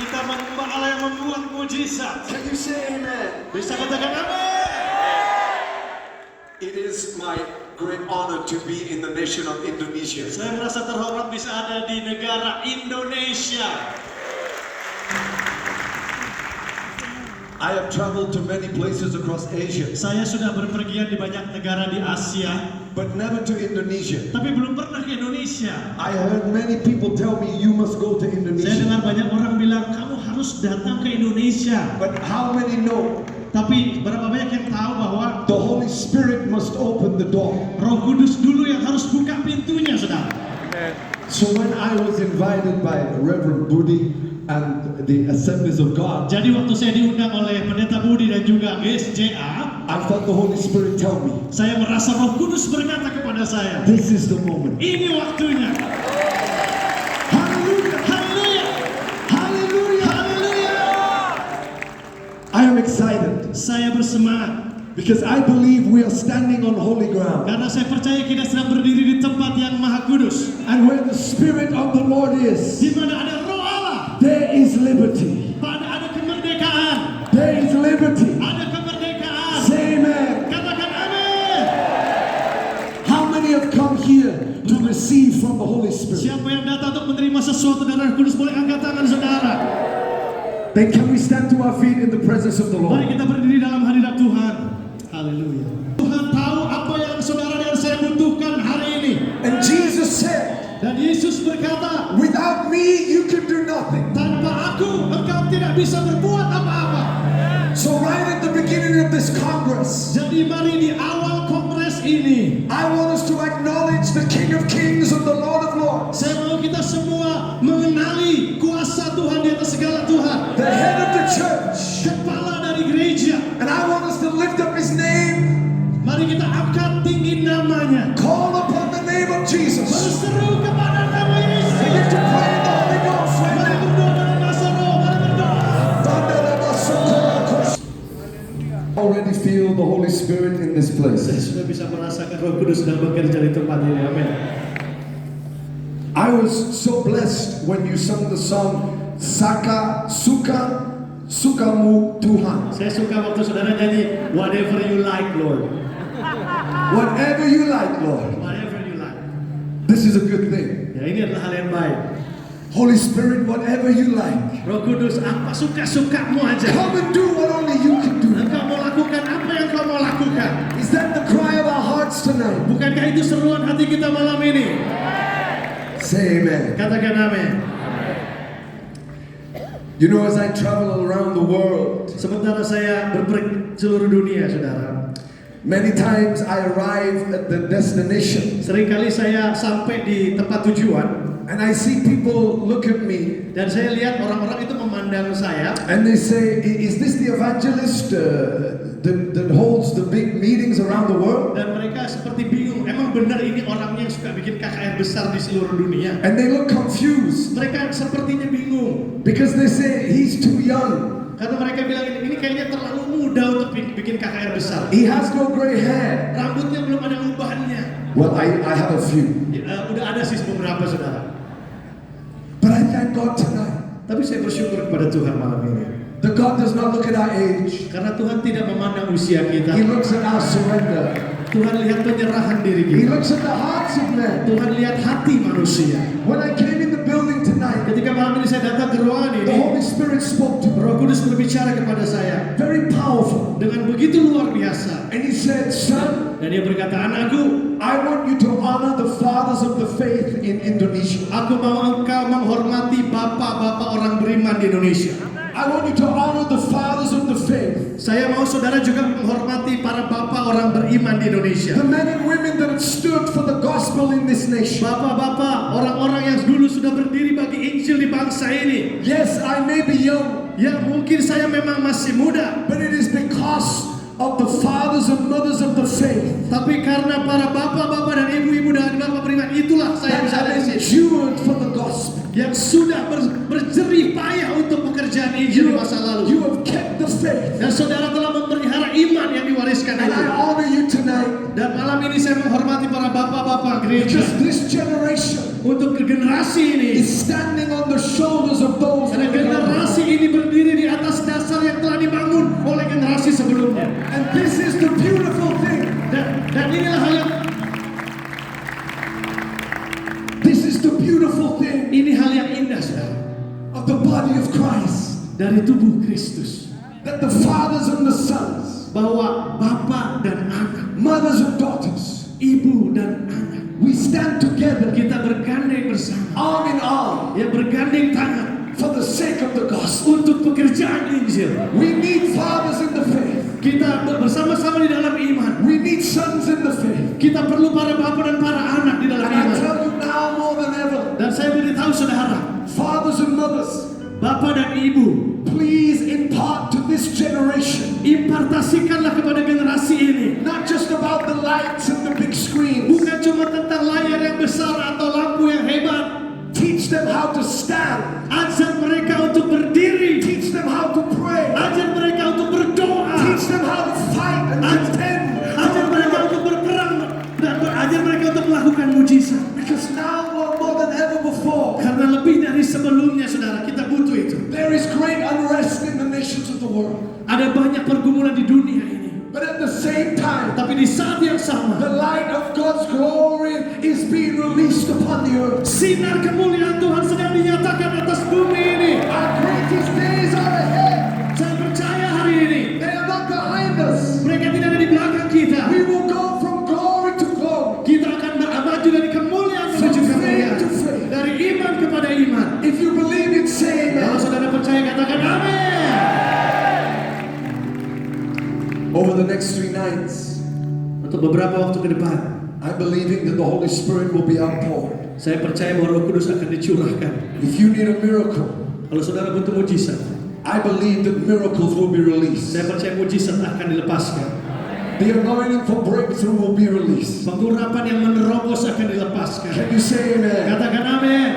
Kita menyembah Allah yang membuat mujizat. Can you say amen? Bisa katakan amin. It is my great honor to be in the nation of Indonesia. Saya merasa terhormat bisa ada di negara Indonesia. I have traveled to many places across Asia, Saya sudah berpergian di banyak negara di Asia, but never to Indonesia. tapi belum pernah ke Indonesia. I heard many people tell me you must go to Saya Indonesia. dengar banyak orang bilang kamu harus datang ke Indonesia. But how many know Tapi berapa banyak yang tahu bahwa the Holy Spirit must open the door? Roh Kudus dulu yang harus buka pintunya, saudara. So when I was invited by Reverend Budi and the Assemblies of God, Jadi waktu saya diundang oleh Pendeta Budi dan juga SJA, I felt the Holy Spirit tell me, saya merasa Roh Kudus berkata kepada saya, this is the moment. ini waktunya. Hallelujah! Haleluya, Hallelujah! haleluya. I am excited Saya bersemangat because I believe we are standing on holy ground. karena saya percaya kita sedang berdiri di tempat yang maha kudus, And where the Spirit of the Lord is, di mana ada Roh Allah, there is liberty. ada kemerdekaan, There is liberty. ada kemerdekaan. Say amen. Katakan amin. How many have come here to receive from the Holy Spirit? Siapa yang datang untuk menerima sesuatu dari Roh Kudus boleh angkat tangan, saudara. Then can we stand to our feet in the presence of the Mari Lord? kita berdiri dalam hadirat Tuhan. Haleluya. Tuhan tahu apa yang saudara dan saya butuhkan hari ini. And Jesus said, Dan Yesus berkata, without me you can do nothing. tanpa aku engkau tidak bisa berbuat apa-apa. So right at the beginning of this Congress, Jadi mari di awal kongres ini, I want us to acknowledge the King of Kings and the Lord of Lords, saya mau kita semua mengenali kuasa Tuhan di atas segala Tuhan, the head of the church. kepala dari gereja. And I want us to lift up His name, Mari kita angkat tinggi namanya, call upon the name of Jesus. berseru kepada nama Yesus. Begin to pray in the Holy Ghost right Mari now. berdoa dalam bahasa roh, mari berdoa. Already feel the Holy Spirit in this place. Saya sudah bisa merasakan Roh Kudus sedang bekerja di tempat ini. Amin. I was so blessed when you sung the song Sukamu Tuhan. Saya suka waktu saudara nyanyi Whatever You Like, Lord. Whatever you like, Lord. Whatever you like. This is a good thing. Ya, ini adalah hal yang baik. Holy Spirit, whatever you like. Roh Kudus, apa suka-sukamu aja. Come and do what only you can do. Engkau mau lakukan apa yang kau mau lakukan. Is that the cry of our hearts tonight? Bukankah itu seruan hati kita malam ini? Say amen. Katakan amin. You know, as I travel around the world, Sementara saya berpergian seluruh dunia, saudara, many times I arrive at the destination seringkali saya sampai di tempat tujuan and I see people look at me dan saya lihat orang-orang itu memandang saya and they say, is this the evangelist that holds the big meetings around the world? dan mereka seperti bingung. Emang benar ini orangnya yang suka bikin KKR besar di seluruh dunia? And they look confused Mereka sepertinya bingung because they say, he's too young. karena mereka bilang ini kayaknya terlalu muda untuk bikin KKR besar. He has no gray hair. Rambutnya belum ada ubahannya. Well, I have a few. Udah ada sih beberapa, saudara. But I thank God tonight Tapi saya bersyukur kepada Tuhan malam ini. that God does not look at our age. Karena Tuhan tidak memandang usia kita. He looks at our surrender. Tuhan lihat penyerahan diri He kita. looks at the hearts of men. Tuhan lihat hati manusia. When I came in the building tonight, Ketika malam ini saya datang ke ruangan the ini, Holy Spirit spoke to me. Roh Kudus berbicara kepada saya Very powerful. dengan begitu luar biasa. And He said, son, Dan dia berkata, anakku, I want you to honor the fathers of the faith in Indonesia. aku mau engkau menghormati bapak-bapak orang beriman di Indonesia. I want you to honor the fathers of the faith. Saya mau saudara juga menghormati para bapak orang beriman di Indonesia. The men and women that have stood for the gospel in this nation. Bapak-bapak, orang-orang yang dulu sudah berdiri bagi Injil di bangsa ini. Yes, I may be young, Ya mungkin saya memang masih muda, but it is because of the fathers and mothers of the faith tapi karena para bapak-bapak dan ibu-ibu dan bapak beriman itulah saya that bisa ada have di sini. endured for the gospel. Yang sudah berjerih payah untuk pekerjaan Injil di masa lalu. You have kept the faith. Dan saudara telah memelihara iman yang diwariskan And itu. I honor you tonight Dan malam ini saya menghormati para bapak-bapak gereja. because this generation Untuk generasi ini, is standing on the shoulders of those karena that have gone generasi This is the beautiful thing. Dan inilah hal yang This is the beautiful thing ini hal yang indah, saudara, of the body of Christ. dari tubuh Kristus, That the fathers and the sons, bahwa bapa dan anak, mothers and daughters, ibu dan anak, we stand together, kita bergandeng bersama, arm in arm, ya bergandeng tangan for the sake of the gospel. untuk pekerjaan Injil. We need fathers in the faith. Kita bersama-sama di dalam iman. We need sons in the faith. Kita perlu para bapa dan para anak di dalam And I iman. tell you now more than ever, Dan saya beritahu saudara, fathers and mothers, bapa dan ibu, please impart to this generation, impartasikanlah kepada generasi ini, not just about the lights and the big screens. bukan cuma tentang layar yang besar atau lampu yang hebat. Teach them how to stand. Ajar mereka untuk berdiri. Teach them how to pray. Ajar mereka untuk berdoa. Teach them how to fight and contend. Ajar mereka untuk berperang dan ajar mereka untuk melakukan mujizat. Because now more than ever before, Karena lebih dari sebelumnya, saudara, kita butuh itu. there is great unrest in the nations of the world. Ada banyak pergumulan di dunia ini. But at the same time, Tapi di saat yang sama, the light of God's glory is being released upon the earth. sinar kemuliaan Tuhan sedang dinyatakan atas bumi ini. Our greatest days are ahead. Saya percaya hari ini They are not behind us. mereka tidak ada di belakang kita. We will go from glory to glory. Kita akan maju dari kemuliaan menuju kemuliaan, dari iman kepada iman. If you believe it, say Kalau amen. saudara percaya, katakan amin. Over the next 3 nights, Untuk beberapa waktu ke depan, I'm believing that the Holy Spirit will be outpoured. saya percaya bahwa Roh Kudus akan dicurahkan. If you need a miracle, Kalau saudara butuh mujizat, I believe that miracles will be released. saya percaya mujizat akan dilepaskan. The anointing for breakthrough will be released. Pengurapan yang menerobos akan dilepaskan. Can you say amen? Katakan amin.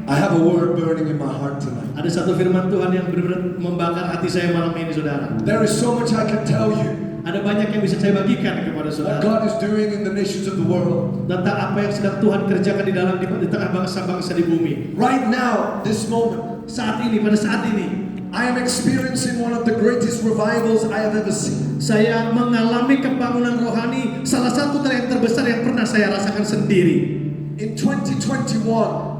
I have a word burning in my heart tonight. Ada satu firman Tuhan yang benar-benar membakar hati saya malam ini, saudara. There is so much I can tell you Ada banyak yang bisa saya bagikan kepada what saudara God is doing in the nations of the world. tentang apa yang sedang Tuhan kerjakan di tengah bangsa-bangsa di bumi. Right now, this moment, Saat ini, pada saat ini, I am experiencing one of the greatest revivals I have ever seen. saya mengalami kebangunan rohani, salah satu yang terbesar yang pernah saya rasakan sendiri. In 2021,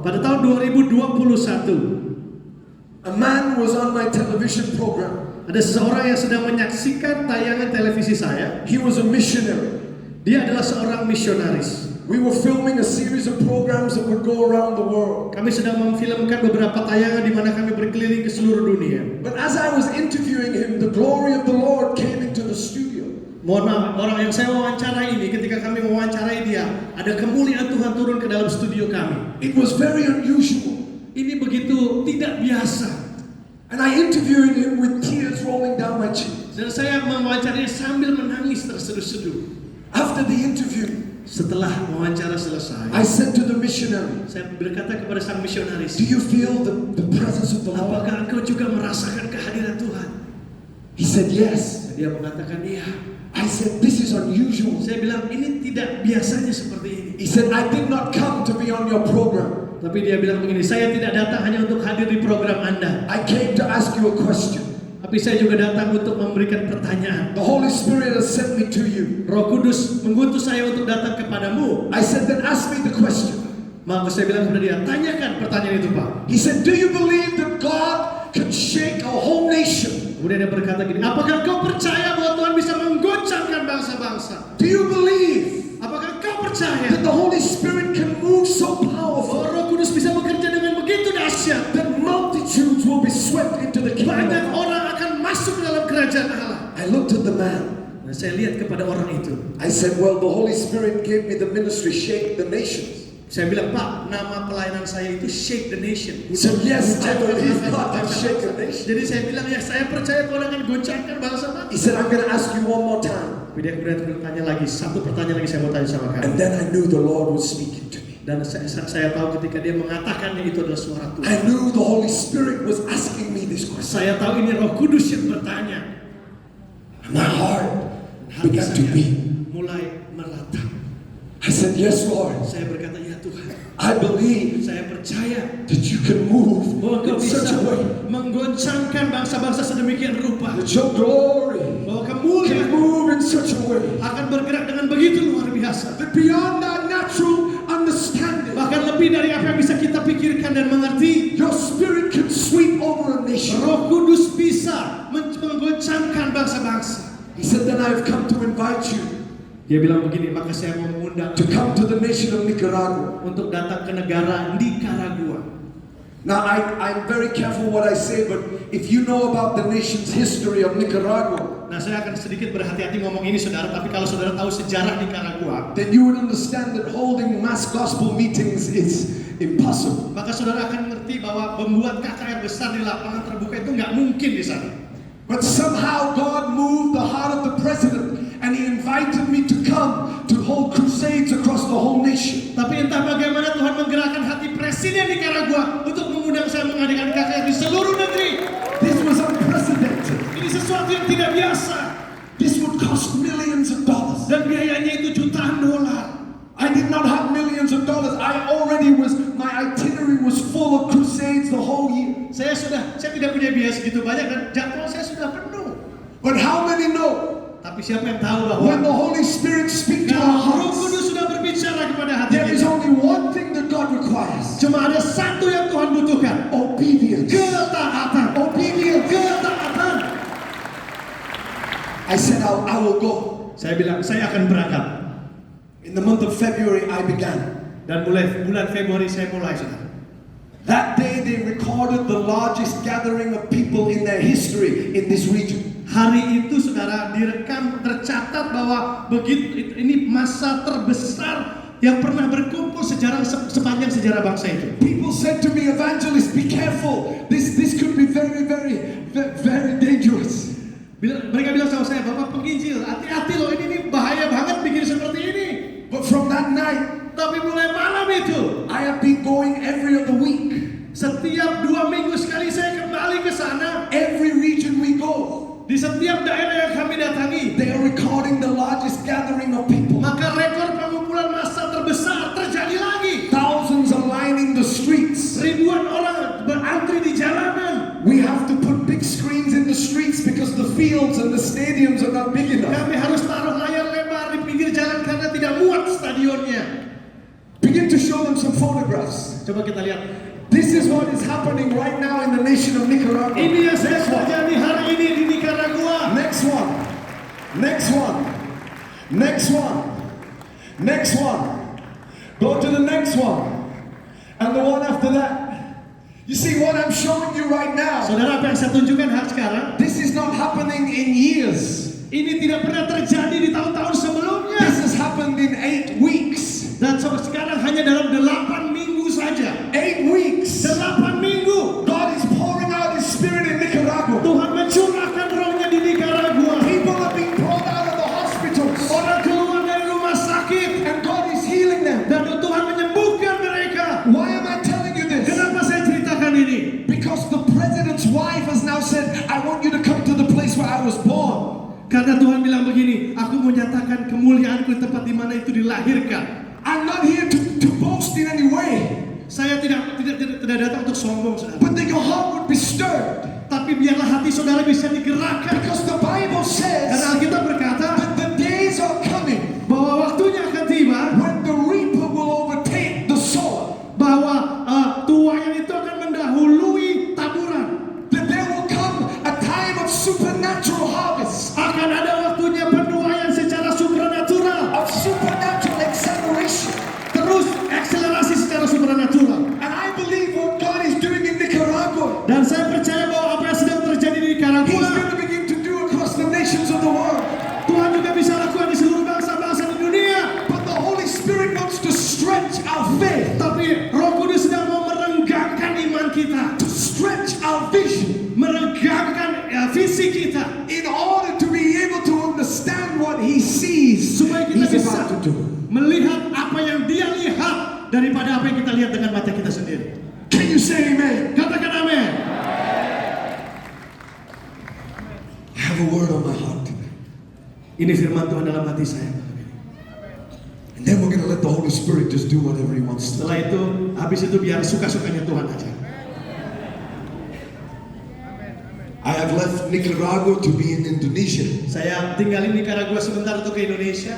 Pada tahun 2021, a man was on my television program. ada seseorang yang sedang menyaksikan tayangan televisi saya. He was a missionary. Dia adalah seorang misionaris. We were filming a series of programs that would go around the world. Kami sedang memfilmkan beberapa tayangan di mana kami berkeliling ke seluruh dunia. But as I was interviewing him, the glory of the Lord came into the studio. Mohon maaf, orang yang saya wawancarai ini, ketika kami mewawancarai dia, ada kemuliaan Tuhan turun ke dalam studio kami. It was very unusual. Ini begitu tidak biasa. And I interviewed him with tears rolling down my cheeks. Dan saya mewawancarai sambil menangis terseduh-seduh. After the interview, Setelah wawancara selesai, I said to the missionary, saya berkata kepada sang misionaris, "Do you feel the presence of the Lord?" apakah engkau juga merasakan kehadiran Tuhan? He said, "Yes." Dia mengatakan iya. I said, "This is unusual." Saya bilang ini tidak biasanya seperti ini. He said, "I did not come to be on your program. Tapi dia bilang begini, saya tidak datang hanya untuk hadir di program Anda, I came to ask you a question. tapi saya juga datang untuk memberikan pertanyaan. The Holy Spirit has sent me to you." Roh Kudus mengutus saya untuk datang kepadamu. I said, "Then ask me the question." Maka saya bilang kepada dia, tanyakan pertanyaan itu, Pak. He said, "Do you believe that God can shake a whole nation? Kemudian dia berkata gini, apakah kau percaya bahwa Tuhan bisa menggoncangkan bangsa-bangsa? Do you believe Apakah kau percaya that the Holy Spirit can move so bahwa powerful Roh Kudus bisa bekerja dengan begitu dahsyat? that multitudes will be swept into the kingdom Banyak of God?" orang akan masuk ke dalam kerajaan Allah. I looked at the man. Nah, saya lihat kepada orang itu. I said, "Well, the Holy Spirit gave me the ministry, shake the nations." Saya bilang, Pak, nama pelayanan saya itu Shake the Nation. He said, "Yes, I believe Goncangkan God can bangsa-bangsa." shake the nation." Jadi saya bilang, ya saya percaya Tuhan akan goncangkan bangsa-bangsa. He said, "I'm going to ask you one more time." Tapi dia kemudian bertanya lagi, satu pertanyaan lagi saya mau tanya sama kamu. And then I knew the Lord was speaking to me. Dan saya tahu ketika dia mengatakannya itu adalah suara Tuhan. I knew the Holy Spirit was asking me this question. Saya tahu ini Roh Kudus yang bertanya. My heart Hati began to saya beat. mulai meratap. I said, "Yes, Lord. Saya berkata, ya Tuhan, I believe Saya percaya that you can move bahwa Engkau in such bisa a way menggoncangkan bangsa-bangsa sedemikian rupa, that your glory bahwa can kemuliaan move in such a way akan bergerak dengan begitu luar biasa, that beyond our natural understanding, bahkan lebih dari apa yang bisa kita pikirkan dan mengerti. your spirit can sweep over a nation. Roh Kudus bisa menggoncangkan bangsa-bangsa. He said, then I've come to invite you Dia bilang begini, maka saya mau mengundang to come to the nation of Nicaragua. untuk datang ke negara Nicaragua. Now, I'm very careful what I say, but if you know about the nation's history of Nicaragua, Nah, saya akan sedikit berhati-hati ngomong ini, saudara. Tapi kalau saudara tahu sejarah Nicaragua, then you would understand that holding mass gospel meetings is impossible. maka saudara akan mengerti bahwa membuat KKR besar di lapangan terbuka itu nggak mungkin di sana. But somehow God moved the heart of the president, and he invited me to come to hold crusades across the whole nation. Tapi entah bagaimana Tuhan menggerakkan hati Presiden Nicaragua untuk mengundang saya mengadakan KKR di seluruh negeri. This was unprecedented. Ini sesuatu yang tidak biasa. This would cost millions of dollars. Dan biayanya itu jutaan dolar. I did not have millions of dollars. My itinerary was full of crusades the whole year. Saya tidak punya biaya segitu banyak dan jadwal saya sudah penuh. But how many know Tapi siapa yang tahu when bahwa the Holy Spirit speaks to our kalau Roh hearts, Kudus sudah berbicara kepada hati there is kita, only one thing that God requires: cuma ada satu yang Tuhan butuhkan. obedience. Ketaatan. Obedience. Ketaatan. I said, I will go. Saya bilang, saya akan berangkat. In the month of February, I began. Dan mulai bulan Februari saya mulai, saudara. That day, they recorded the largest gathering of people in their history in this region. Hari itu, saudara, direkam, tercatat bahwa begitu ini masa terbesar yang pernah berkumpul sepanjang sejarah bangsa itu. People said to me, "Evangelist, be careful. This could be very, very, very dangerous." Mereka bilang sama saya, Bapak penginjil, hati-hati loh, ini bahaya banget bikin seperti ini. But from that night, Tapi mulai malam itu, I have been going every other week. setiap 2 minggu sekali saya kembali ke sana. Every region we go, Di setiap daerah yang kami datangi, they are recording the largest gathering of people. maka rekor pengumpulan massa terbesar terjadi lagi. Thousands are lining the streets. Ribuan orang berantri di jalanan. We have to put big screens in the streets because the fields and the stadiums are not big enough. Kami harus taruh layar lebar di pinggir jalan karena tidak muat stadionnya. Begin to show them some photographs. Coba kita lihat. This is what is happening right now in the nation of Nicaragua. Ini yang sedang Next one. terjadi hari ini di Nicaragua. Next one. Next one. Next one. Next one. Go to the next one. And the one after that. You see what I'm showing you right now? Saudara, apa yang saya tunjukkan hari sekarang, This is not happening in years. ini tidak pernah terjadi di tahun-tahun sebelumnya. This has happened in 8 weeks. Dan sampai sekarang hanya dalam 8 minggu saja. 8 weeks. 8 minggu. God is pouring out His Spirit in Nicaragua. Tuhan mencurahkan rohnya di Nicaragua. People are being brought out of the hospitals. Orang keluar dari rumah sakit. And God is healing them. Dan Tuhan menyembuhkan mereka. Why am I telling you this? Kenapa saya ceritakan ini? Because the president's wife has now said, I want you to come to the place where I was born. Karena Tuhan bilang begini, aku menyatakan kemuliaanku di tempat di mana itu dilahirkan. I'm not here to boast in any way. Saya tidak datang untuk sombong, saudara. But that your heart would be stirred. Tapi biarlah hati saudara bisa digerakkan. Because the Bible Karena says Alkitab berkata that the days are coming bahwa waktunya akan tiba, when the reaper will overtake the sower. bahwa tuaian itu akan mendahului taburan. That there will come a time of supernatural harvest. Akan ada waktunya penuaian secara supranatural. Of supernatural acceleration. Terus akselerasi secara supranatural. And I believe what God is doing in Nicaragua, Dan saya percaya bahwa apa yang sedang terjadi di He's Nicaragua, going to begin to do across the nations of the world. Tuhan juga bisa lakukan di seluruh bangsa-bangsa di dunia. But the Holy Spirit wants to stretch our faith, Tapi Roh Kudus sedang mau merenggangkan iman kita, to stretch our vision, merenggangkan visi kita, in order to be able to understand what He sees supaya kita He's bisa about to do. melihat apa yang Dia lihat daripada apa yang kita lihat dengan mata kita sendiri. Can you say amen? Katakan amin. I have a word on my heart. Ini firman Tuhan dalam hati saya. And then we're going to let the Holy Spirit just do whatever He wants to. Setelah itu, habis itu biar suka-sukanya Tuhan aja. I have left Nicaragua to be in Indonesia. Saya tinggalin Nicaragua sebentar untuk ke Indonesia.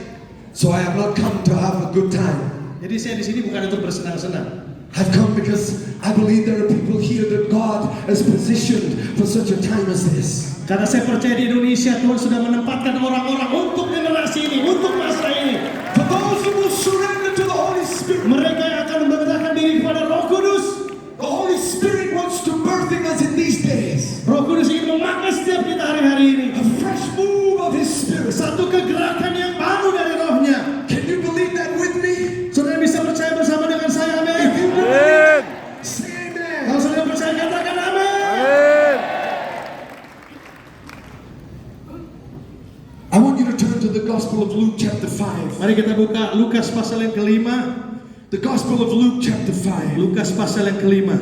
So I have not come to have a good time. Jadi saya di sini bukan untuk bersenang-senang. I've come because I believe there are people here that God has positioned for such a time as this. Karena saya percaya di Indonesia Tuhan sudah menempatkan orang-orang untuk generasi ini, untuk masa ini. For those who will surrender to the Holy Spirit. Mereka yang akan memberikan diri kepada Roh Kudus. The Holy Spirit wants to birthing us in these days. Roh Kudus ingin memakai setiap kita hari-hari ini. A fresh move of His Spirit. Satu kegerakan yang baru dari Rohnya. Can you believe that with me? Saudara bisa percaya bersama dengan saya, amin. Say amen. Kalau saudara percaya, katakan amin. I want you to turn to the Gospel of Luke chapter 5. Mari kita buka Lukas pasal yang kelima. The Gospel of Luke chapter 5. Lukas pasal yang kelima.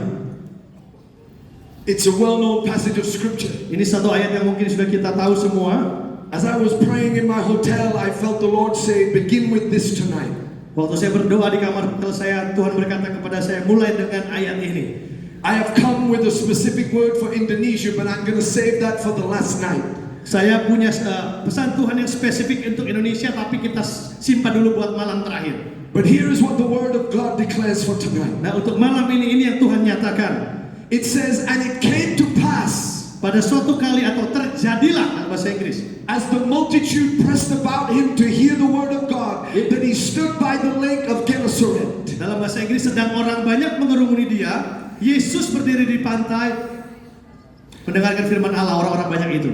It's a well-known passage of scripture. Ini satu ayat yang mungkin sudah kita tahu semua. As I was praying in my hotel, I felt the Lord say, begin with this tonight. Waktu saya berdoa di kamar hotel saya, Tuhan berkata kepada saya, mulai dengan ayat ini. I have come with a specific word for Indonesia, but I'm going to save that for the last night. Saya punya pesan Tuhan yang spesifik untuk Indonesia, tapi kita simpan dulu buat malam terakhir. But here is what the word of God declares for tonight. Nah, untuk malam ini yang Tuhan nyatakan. It says, and it came to pass, pada suatu kali atau terjadilah, bahasa Inggris, as the multitude pressed about him to hear the word of God, that he stood by the lake of Gennesaret. Dalam bahasa Inggris, sedang orang banyak mengerumuni dia, Yesus berdiri di pantai mendengarkan firman Allah orang-orang banyak itu.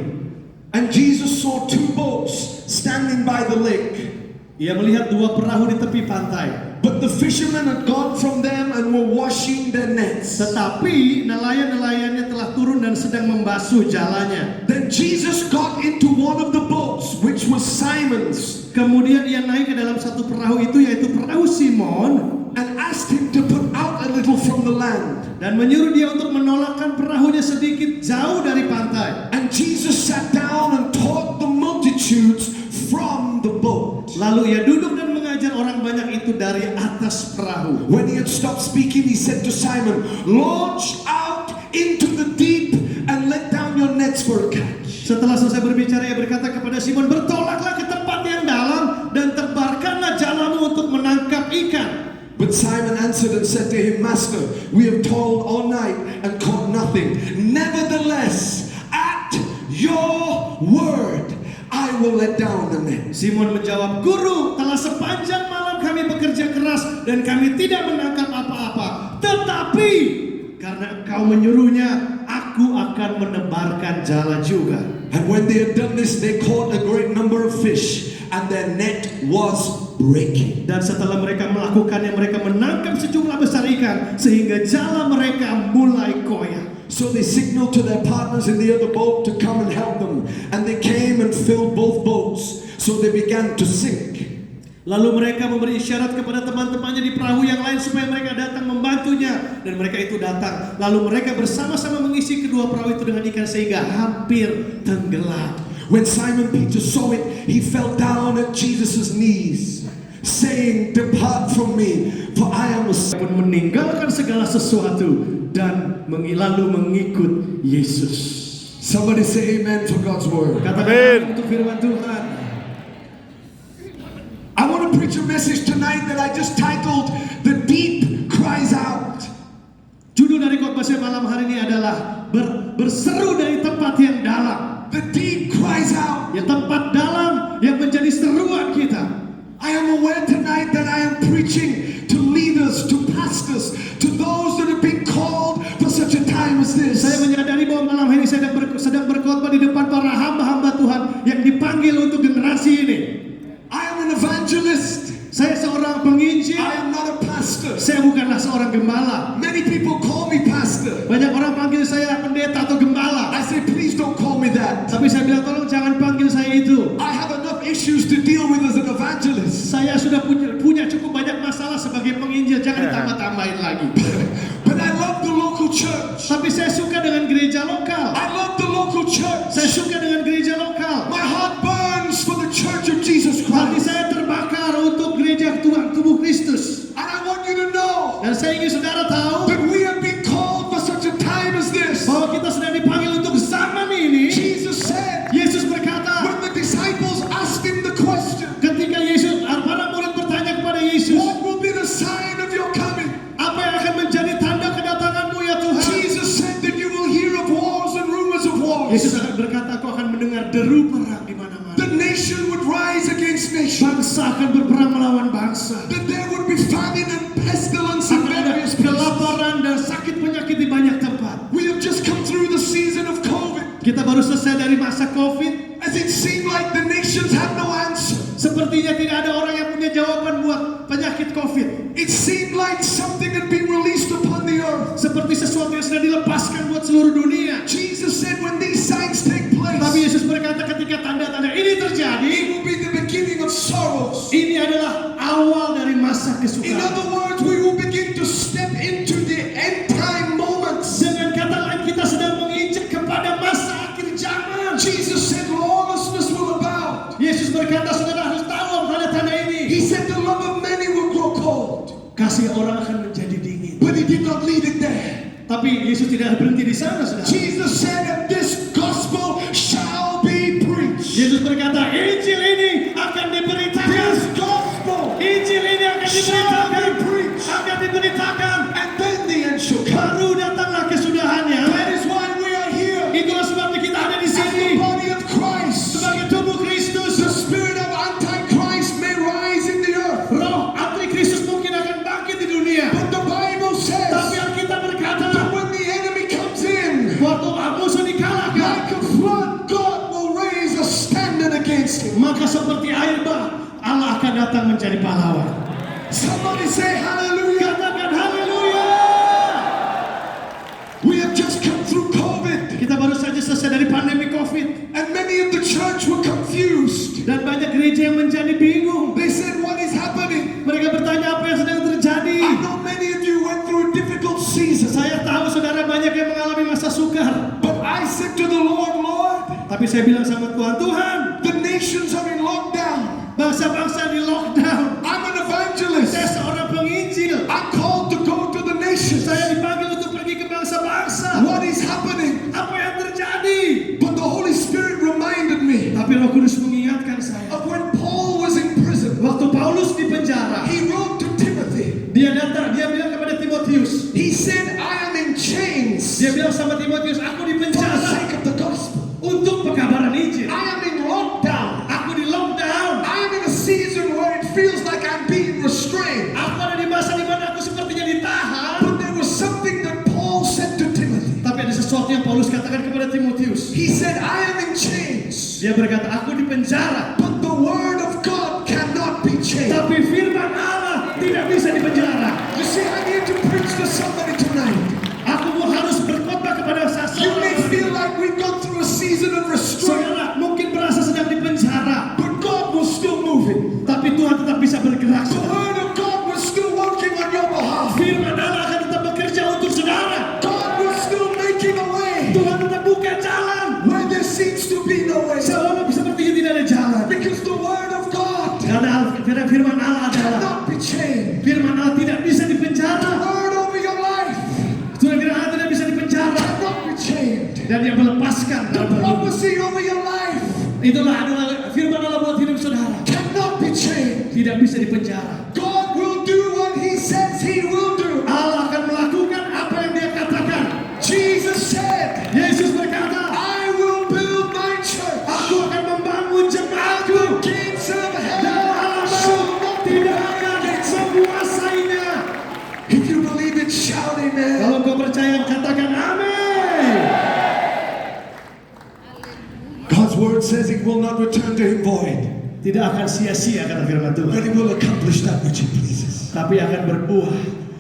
And Jesus saw two boats standing by the lake. Ia melihat dua perahu di tepi pantai. But the fishermen had gone from them and were washing their nets. Tetapi nelayan-nelayannya telah turun dan sedang membasuh jalannya. Then Jesus got into one of the boats, which was Simon's. Kemudian ia naik ke dalam satu perahu itu, yaitu perahu Simon, and asked him to put out a little from the land. Dan menyuruh dia untuk menolakkan perahunya sedikit jauh dari pantai. And Jesus sat down and taught the multitudes from the boat. Lalu ia duduk dan mengajar orang banyak itu dari atas perahu. When he had stopped speaking, he said to Simon, launch out into the deep and let down your nets for a catch. Setelah selesai berbicara, ia berkata kepada Simon, bertolaklah ke tempat yang dalam dan tebarkanlah jalamu untuk menangkap ikan. But Simon answered and said to him, Master, we have toiled all night and caught nothing. Nevertheless, at your word, I will let down the net. Simon menjawab, Guru, telah sepanjang malam kami bekerja keras dan kami tidak menangkap apa-apa. Tetapi karena Engkau menyuruhnya, aku akan menebarkan jala juga. And when they had done this, they caught a great number of fish, and their net was breaking. Dan setelah mereka melakukannya, mereka menangkap sejumlah besar ikan sehingga jala mereka mulai koyak. So they signaled to their partners in the other boat to come and help them. And they came and filled both boats. So they began to sink. Lalu mereka memberi isyarat kepada teman-temannya di perahu yang lain supaya mereka datang membantunya. Dan mereka itu datang. Lalu mereka bersama-sama mengisi kedua perahu itu dengan ikan sehingga hampir tenggelam. When Simon Peter saw it, he fell down at Jesus' knees, saying, depart from me, for I am a sinner. Meninggalkan segala sesuatu dan lalu mengikut Yesus. Somebody say amen for God's word. Katakan untuk firman Tuhan. I want to preach a message tonight that I just titled, The Deep Cries Out. Judul dari khotbah saya malam hari ini adalah berseru dari tempat yang dalam. The deep cries out. Ya, tempat dalam yang menjadi seruan kita. I am aware tonight that I am preaching to leaders, to pastors, to those that have been called for such a time as this. Saya menyadari bahwa malam ini saya sedang berkhotbah di depan para hamba-hamba Tuhan yang dipanggil untuk generasi ini. I am an evangelist. Saya seorang penginjil. I am not a pastor. Saya bukanlah seorang gembala. Many people call me pastor. Banyak orang panggil saya pendeta atau gembala. I say, please don't call me that. Tapi saya bilang, tolong jangan panggil saya itu. I have enough issues to deal with as an evangelist. Saya sudah punya cukup banyak masalah sebagai penginjil, jangan ditambah-tambahin lagi. But I love the local church. Tapi saya suka dengan gereja lokal. I love the local church. Saya suka dengan gereja lokal. My heart burns for the church of Jesus Hati Christ. saya terbakar untuk gereja tubuh Kristus. Yesus wars. akan berkata, kau akan mendengar deru perang di mana-mana. The nation would rise against nation. Bangsa akan berperang melawan bangsa. That there would be famine and pestilence in Akan ada various places. kelaparan dan sakit penyakit di banyak tempat. We have just come through the season of COVID. Kita baru selesai dari masa COVID. As it seemed like the nations had no answer. Sepertinya tidak ada orang yang punya jawaban buat penyakit COVID. It seemed like something had been released upon the earth. Seperti sesuatu yang sudah dilepaskan buat seluruh dunia. Jesus said when these signs take Tapi place, Yesus berkata ketika tanda-tanda ini terjadi, it will be the beginning of sorrows. ini adalah awal dari masa In kesukaran. other words, we will begin to step into the end time moments. Dengan kata lain, kita sedang menginjak kepada masa akhir zaman. Jesus said lawlessness will abound. Yesus berkata, saudara harus tahu tanda-tanda ini. He said the love of many will grow cold. Kasih orang akan menjadi dingin. But he did not leave it there. Tapi Yesus tidak berhenti di sana, saudara. Jesus said, and this gospel shall be preached. Yesus berkata, Injil ini akan diberitakan. This gospel Injil ini akan shall diberitakan. be preached. Akan diberitakan. And then the end shall come. Baru datanglah kesudahannya. That is why we are here. Itulah sebabnya kita ada di As the sini. body of Christ. Sebagai tubuh Kristus. The spirit of Antichrist may rise in the earth. Roh antikristus mungkin akan bangkit di dunia. But the Bible Tapi says Alkitab berkata, that when the enemy comes in, waktu musuh dikalahkan, like a flood, God will raise a standard against him. maka seperti air bah, Allah akan datang menjadi pahlawan. Somebody say hallelujah. Katakan haleluya. We have just come through COVID, Kita baru saja selesai dari pandemi COVID. and many of the church were confused. Dan banyak gereja yang menjadi bingung. They said, what is happening? Mereka bertanya apa yang sedang terjadi. I know many of you went through a difficult season, Saya tahu saudara banyak yang mengalami masa sukar. but I said to the Lord, Lord, Tapi saya bilang sama Tuhan, Tuhan, the nations are in lockdown. bangsa-bangsa di lockdown. I'm an evangelist. Saya seorang penginjil. I'm called to go to the nations. Saya dipanggil untuk pergi ke bangsa-bangsa. What is happening? Apa yang terjadi? But the Holy Spirit reminded me Tapi Roh Kudus mengingatkan saya. of when Paul was in prison. Waktu Paulus di penjara, He wrote to Timothy. dia bilang kepada Timotius. He said, I am in chains Dia bilang sama Timotius, aku di for the penjara sake of the gospel. untuk pekabaran Injil. I am in lockdown. Aku di lockdown. I am in a season where it feels like I'm being restrained. Aku ada di masa di mana aku sepertinya ditahan. But there was something that Paul said to Timothy. Tapi ada sesuatu yang Paulus katakan kepada Timotius. He said, I am in chains, Dia berkata, aku di penjara. but the word of God cannot be changed. Tapi firman Allah tidak bisa dipenjara. You see, I need to preach to somebody tonight. Aku harus berkhotbah kepada You may seseorang. feel like we've gone through a season of restraint, Saudara mungkin merasa sedang dipenjara, but God was still moving. tapi Tuhan tetap bisa bergerak. The saudara. word of God was still working on your behalf. Firman Allah akan tetap bekerja untuk saudara. God was still making a way Tuhan tetap buka jalan. where there seems to be no way. Seolah sepertinya tidak ada jalan. Because the word of God Karena firman Allah adalah cannot be changed. firman Allah tidak bisa The dipenjara. word over your life Firman Allah tidak bisa dipenjara. cannot be changed. Dan yang melepaskan The dalam hidup. prophecy over your life Itulah adalah firman Allah buat hidup saudara. cannot be changed. Tidak bisa dipenjara. God will do what He says He will do. Allah akan melakukan apa yang Dia katakan. Jesus said, Yesus berkata, I will build my church. aku akan membangun jemaatku. Gates of Dan hell Allah shall not tidak akan menguasainya. If you believe it, shout amen. Kalau kau percaya, katakan amin. God's word says it will not return to Him void, Tidak akan sia-sia kata firman but Tuhan. it will accomplish that which He pleases. Tapi akan berbuah.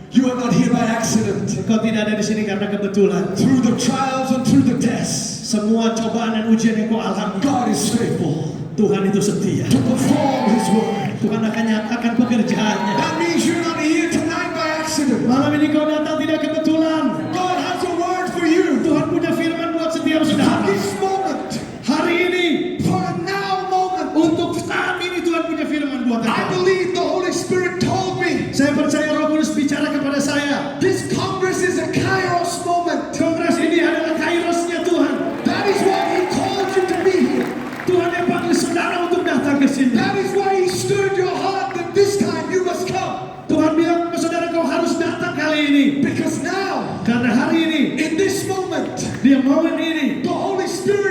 You are not here by accident. Kau tidak ada di sini karena kebetulan. Through the trials and through the tests, Semua cobaan dan ujian yang kau alami, God is faithful Tuhan itu setia. to perform His word. Tuhan akan nyatakan pekerjaannya. That means you're not here tonight by accident. Malam ini kau datang tidak kebetulan. God has a word for you. Tuhan punya firman buat setiap For saudara. this moment, Hari ini, for a now moment, untuk saat ini Tuhan punya firman buat I engkau. believe the Holy Spirit told me Saya percaya Roh Kudus bicara kepada saya. this Congress is a Kairos moment. Kongres ini adalah kairosnya Tuhan. That is why He called you to be here. Tuhan yang panggil saudara untuk datang ke sini. That is why He stirred your heart that this time you must come. Tuhan bilang ke saudara kau harus datang kali ini. Because now, Karena hari ini, in this moment, di momen ini, the Holy Spirit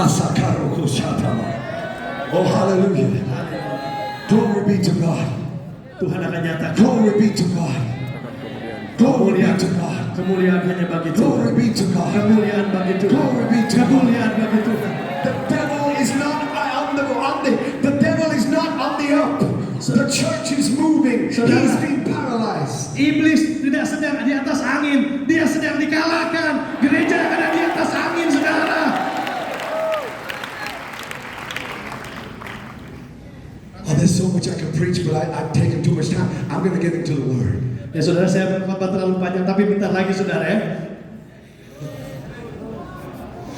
Masakaroko Shatama. Oh, hallelujah. Glory be to God. Tuhan akan nyatakan. Glory be to God. Glory be to God. Kemuliaan hanya bagi Glory Tuhan. be to God. Kemuliaan bagi Tuhan. Glory be to God. Kemuliaan bagi Tuhan. The devil is not on the up. The church is moving. He's been paralyzed. Iblis tidak sedang di atas angin, dia sedang dikalahkan. Gereja ada di atas angin, saudara. Oh, there's so much I can preach, but I've taken too much time. I'm going to get into the word. Ya saudara, saya berkhotbah terlalu panjang, tapi bentar lagi saudara ya.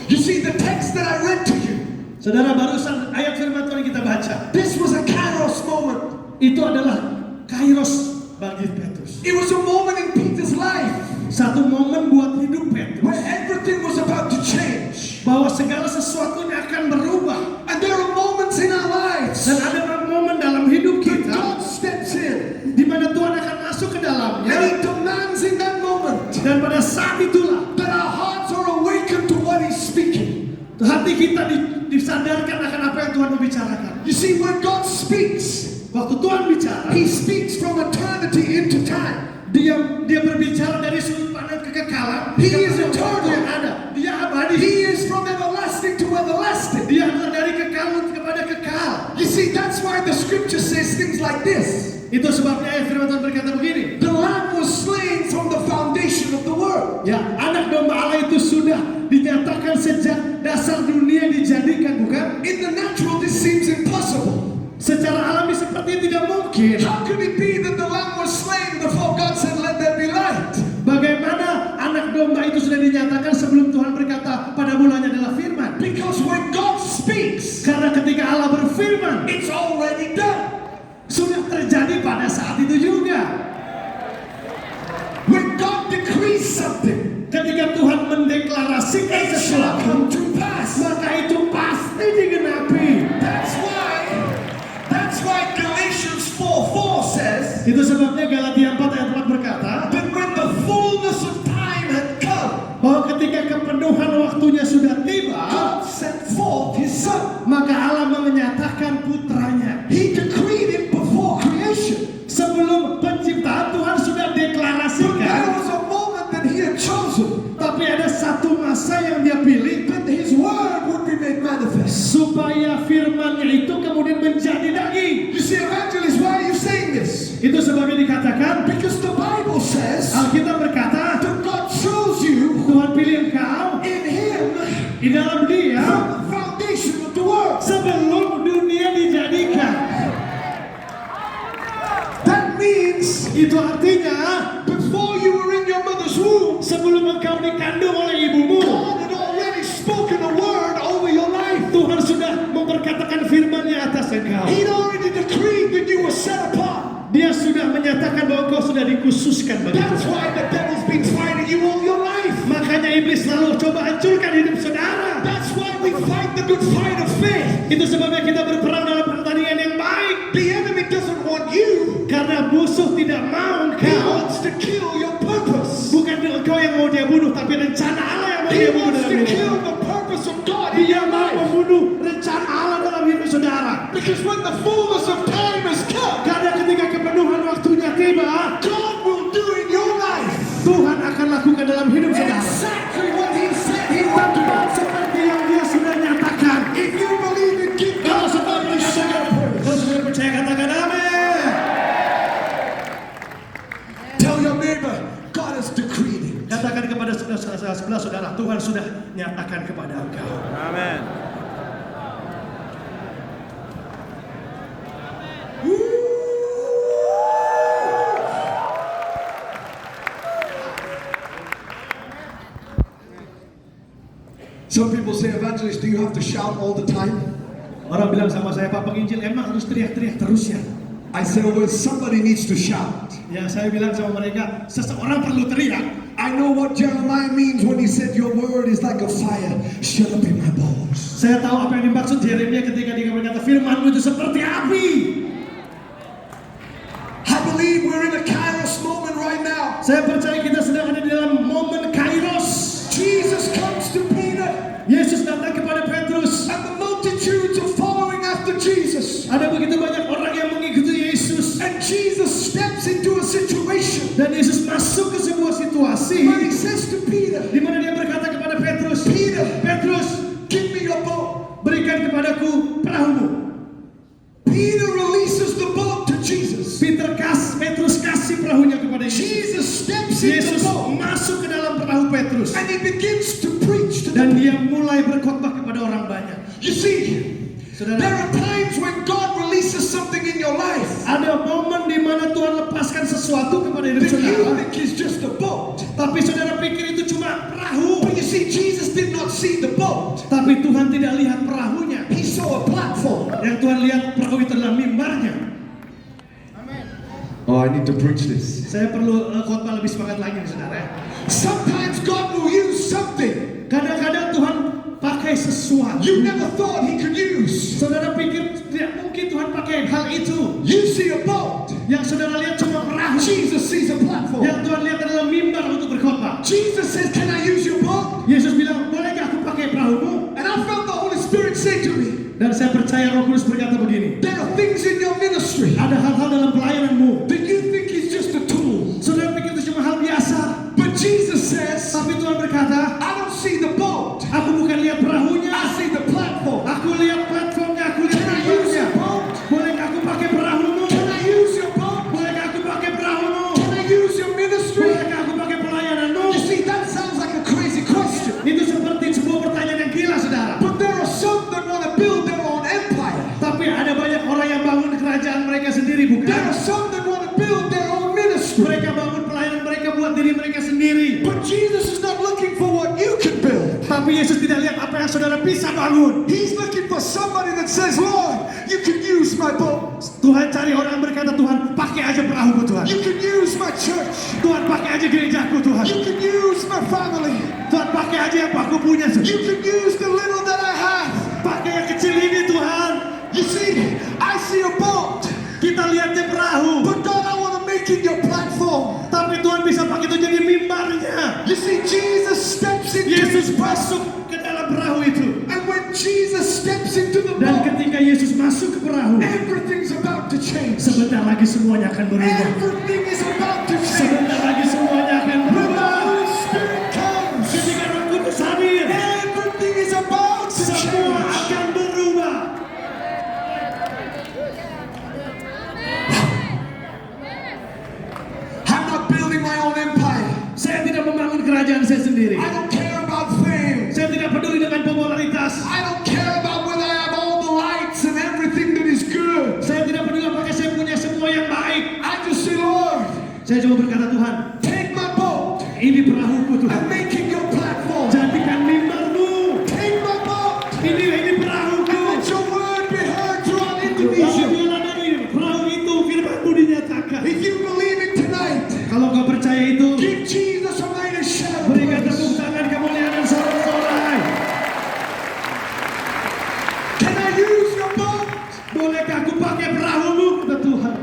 You see, the text that I read to you, Saudara, barusan ayat firman Tuhan yang kita baca, this was a kairos moment. itu adalah kairos bagi Petrus. It was a moment in Peter's life Satu momen buat hidup Petrus, where everything was about to change. bahwa segala sesuatunya akan berubah. And there are moments in our lives Dan ada momen dalam hidup that kita God steps in di mana Tuhan akan masuk ke and dalamnya, He demands in that moment dan pada saat itulah that our hearts are awakened to what He's speaking. hati kita disadarkan akan apa yang Tuhan membicarakan. You see, when God speaks, Waktu Tuhan bicara, He speaks from eternity into time. dia berbicara dari sudut pandang kekekalan. He kepada is waktu eternal. yang ada. Dia abadi. He is from everlasting to everlasting. Dia adalah dari kekal kepada kekal. You see, that's why the scripture says things like this. Itu sebabnya ayat firman Tuhan berkata begini. The lamb was slain from the foundation of the world. Ya, anak domba Allah itu sudah dinyatakan sejak dasar dunia dijadikan, bukan? In the natural, this seems impossible. Secara alami seperti tidak mungkin. How could it be that the lamb was slain before God said, "Let there be light"? Bagaimana anak domba itu sudah dinyatakan sebelum Tuhan berkata pada mulanya adalah firman? Because when God speaks, Karena ketika Allah berfirman, it's already done. sudah terjadi pada saat itu juga. When God decrees something, Ketika Tuhan mendeklarasikan it shall sesuatu, come to pass. maka itu pasti digenapi. That's why Galatians 4:4 says Itu sebabnya Galatia 4 ayat 4 berkata, that when the fullness of time had come, bahwa ketika kepenuhan waktunya sudah tiba, God sent forth His Son. maka Allah menyatakan putranya. He decreed it before creation. Sebelum penciptaan Tuhan sudah But there deklarasikan, was a moment that He had chosen tapi ada satu masa yang dia pilih that His word would be made manifest. supaya firman-Nya itu kemudian menjadi daging. You see, evangelist, why are you saying this? Itu sebabnya dikatakan, Because the Bible says Alkitab berkata, that God chose you Tuhan pilih engkau in Him di dalam Dia from the foundation of the world. sebelum dunia dijadikan. That means Itu artinya before you were in your mother's womb, sebelum engkau dikandung oleh ibumu, God had already spoken a word over your life. Tuhan sudah memperkatakan firman-Nya atas engkau. He'd already decreed that you were set apart. Dia sudah menyatakan bahwa engkau sudah dikhususkan bagi That's Tuhan. why the devil's been fighting you all your life. Makanya iblis selalu coba hancurkan hidup saudara. That's why we fight the good fight of faith. Itu sebabnya kita berperang dalam pertandingan yang baik. The enemy doesn't want you. Karena musuh tidak mau He engkau. wants to kill your purpose. Bukan engkau yang mau dia bunuh, tapi rencana Allah yang mau He dia bunuh wants dalam to hidup. kill the purpose of God in Dia your mau life. membunuh rencana Allah dalam hidup saudara. Because when the fullness of time has come, Karena ketika kepenuhan waktunya tiba, God will do in your life Tuhan akan lakukan dalam hidup saudara exactly what He said He would do. seperti yang Dia sudah nyatakan. If you believe it, give Kalau God saudara the percaya, kalau saudara percaya katakan amin. Tell your neighbor, God has decreed it. Katakan kepada sebelah saudara, Tuhan sudah nyatakan kepada engkau. Amen. Some people say, evangelist, do you have to shout all the time? Orang bilang sama saya, Pak penginjil emang harus teriak-teriak terus ya? I say, well, somebody needs to shout. Ya saya bilang sama mereka, seseorang perlu teriak. I know what Jeremiah means when he said, your word is like a fire shut up in my bones. Saya tahu apa yang dimaksud Yeremia ketika dia berkata, firman-Mu itu seperti api. I believe we're in a kairos moment right now. Saya percaya kita sedang ada di dalam momen kairos. Jesus comes to Peter Yesus datang kepada Petrus. multitudes are following after Jesus. Ada begitu banyak orang yang mengikuti Yesus. And Jesus steps into a situation Dan Yesus masuk ke sebuah situasi where he says to Peter, di mana dia berkata kepada Petrus, Peter, Petrus, give me your boat. berikan kepadaku perahumu. Peter releases the boat to Jesus. Petrus kasih perahunya kepada Yesus. Jesus steps in the Yesus boat masuk ke dalam perahu Petrus and he begins to preach to dan them. dia mulai berkhotbah kepada orang banyak. You see, there Saudara, are times when God releases something in your life ada momen di mana Tuhan lepaskan sesuatu kepada hidup that you saudara, think is just a boat. tapi saudara pikir itu cuma perahu. But you see, Jesus did not see the boat. Tapi Tuhan tidak lihat perahunya. He saw a platform. Yang Tuhan lihat perahu itu adalah mimbarnya. Oh, I need to preach this. Saya perlu khotbah lebih semangat lagi, saudara. Sometimes God will use something Kadang-kadang Tuhan pakai sesuatu. you never thought he could use. Saudara pikir tidak mungkin Tuhan pakai hal itu. You see a boat. Yang saudara lihat cuma perahu. Jesus sees a platform. Yang Tuhan lihat adalah mimbar untuk berkhotbah. Jesus says, can I use your boat? Yesus bilang, bolehkah aku pakai perahumu? And I felt the Holy Spirit say to me, Dan saya percaya Roh Kudus berkata begini. there are things in your ministry Ada hal-hal dalam pelayananmu. that you think is just a tool. Saudara pikir itu cuma hal biasa. But Jesus says, Tapi Tuhan berkata, I don't see the boat. aku bukan lihat perahunya. I see the platform. Aku lihat platformnya, aku lihat Can I use mimbarnya. your boat? Bolehkah aku pakai perahumu? Can I use your boat? Bolehkah aku pakai perahumu? Can I use your ministry? Bolehkah aku pakai pelayananmu? You see, that sounds like a crazy question. Itu seperti sebuah pertanyaan yang gila, saudara. But there are some that want to build their own empire. Tapi ada banyak orang yang bangun kerajaan mereka sendiri, There bukan? are some that want to build their own ministry. Mereka bangun pelayanan mereka buat diri mereka sendiri. But Jesus is not looking for what you can build. Tapi Yesus tidak lihat apa yang saudara bisa bangun. He's looking for somebody that says, Lord, you can use my boat. Tuhan cari orang yang berkata, Tuhan pakai aja perahuku Tuhan. You can use my church. Tuhan pakai aja gerejaku Tuhan. You can use my family. Tuhan pakai aja yang aku punya. You can use the little that I have. Pakai yang kecil ini Tuhan. You see, I see a boat. Kita lihatnya perahu. But God, I want to make it your platform. Tapi Tuhan bisa pakai itu jadi mimbarnya. You see, Jesus steps into Yesus his boat. masuk ke dalam perahu itu. And when Jesus steps into the Dan boat, ketika Yesus masuk ke perahu, everything's about to change. sebentar lagi semuanya akan berubah. Everything is about to change. Sebentar lagi semuanya akan When the berubah. Holy Spirit comes, Ketika Roh Kudus hadir, everything is about to semua change. akan berubah. I'm not building my own empire. Saya tidak membangun kerajaan saya sendiri. I don't care about fame. Saya tidak peduli dengan popularitas. I don't care about whether I have all the lights and everything that is good. Saya tidak peduli apakah saya punya semua yang baik. I just say, Lord, Saya cuma berkata, Tuhan, take my boat ini perahuku Tuhan. and make it your platform. Jadikan mimbarmu. Take my boat Ini perahuku. and let your word be heard throughout Kalau Indonesia. biarlah dari perahu itu firmanmu dinyatakan. If you believe it tonight, Kalau kau percaya itu, give Jesus a mighty shout. berikan tepuk tangan kemuliaan dan sorak-sorai. Can I use your boat? Bolehkah aku pakai perahumu, kata Tuhan.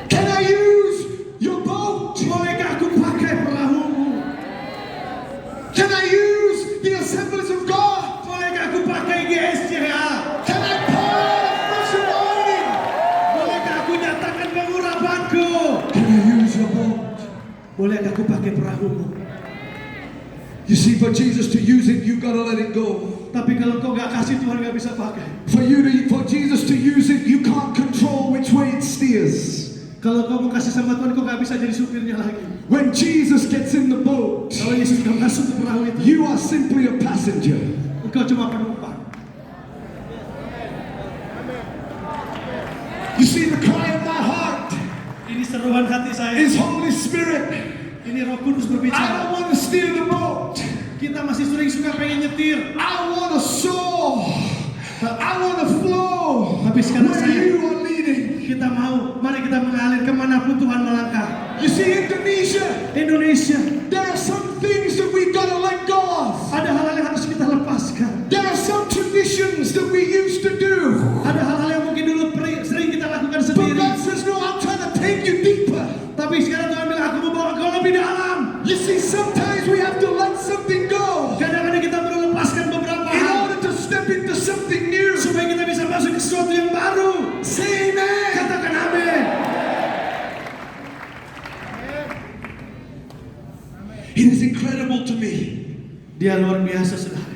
Can I use your boat? Bolehkah aku pakai perahumu? Can I use the assemblies of God? Bolehkah aku pakai GSCA? Can I pour out a fresh anointing? Bolehkah aku nyatakan pengurapanku? Can I use your boat? Bolehkah aku pakai perahumu? You see, for Jesus to use it, you gotta let it go. Tapi kalau kau gak kasih, Tuhan gak bisa pakai. For Jesus to use it, you can't control which way it steers. Kalau kau mau kasih sama Tuhan, kau gak bisa jadi supirnya lagi. When Jesus gets in the boat, Kalau Yesus sudah masuk ke perahu itu, you are simply a passenger. engkau cuma penumpang. You see, the cry of my heart Ini seruan hati saya. is Holy Spirit. Ini Roh Kudus I berbicara. don't want to steer the boat. Kita masih sering suka pengen nyetir. I want to soar. I want to flow Tapi sekarang where saya, you are leading. kita mau, mari kita mengalir kemanapun Tuhan melangkah. You see, Indonesia, Indonesia, there are some things that we gotta let go of. ada hal-hal yang harus kita lepaskan. There are some traditions that we used to do. Ada hal-hal yang mungkin dulu sering kita lakukan But sendiri. God says, no, I'm trying to take you deeper. Tapi sekarang Tuhan bilang, aku mau bawa kau lebih dalam. You see, sometimes we have to let something go Kadang-kadang kita perlu lepas Dia luar biasa, saudara.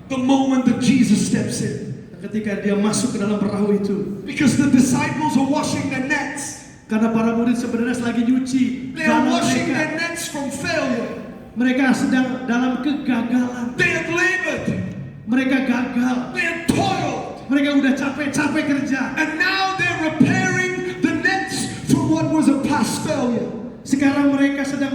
The moment that Jesus steps in. Ketika dia masuk ke dalam perahu itu. Because the disciples are washing their nets. Karena para murid sebenarnya lagi nyuci They are jalan washing mereka. their nets from failure. Mereka sedang dalam kegagalan. They have labored. Mereka gagal. They have toiled. Mereka udah capek-capek kerja. And now they're repairing the nets from what was a past failure. Sekarang mereka sedang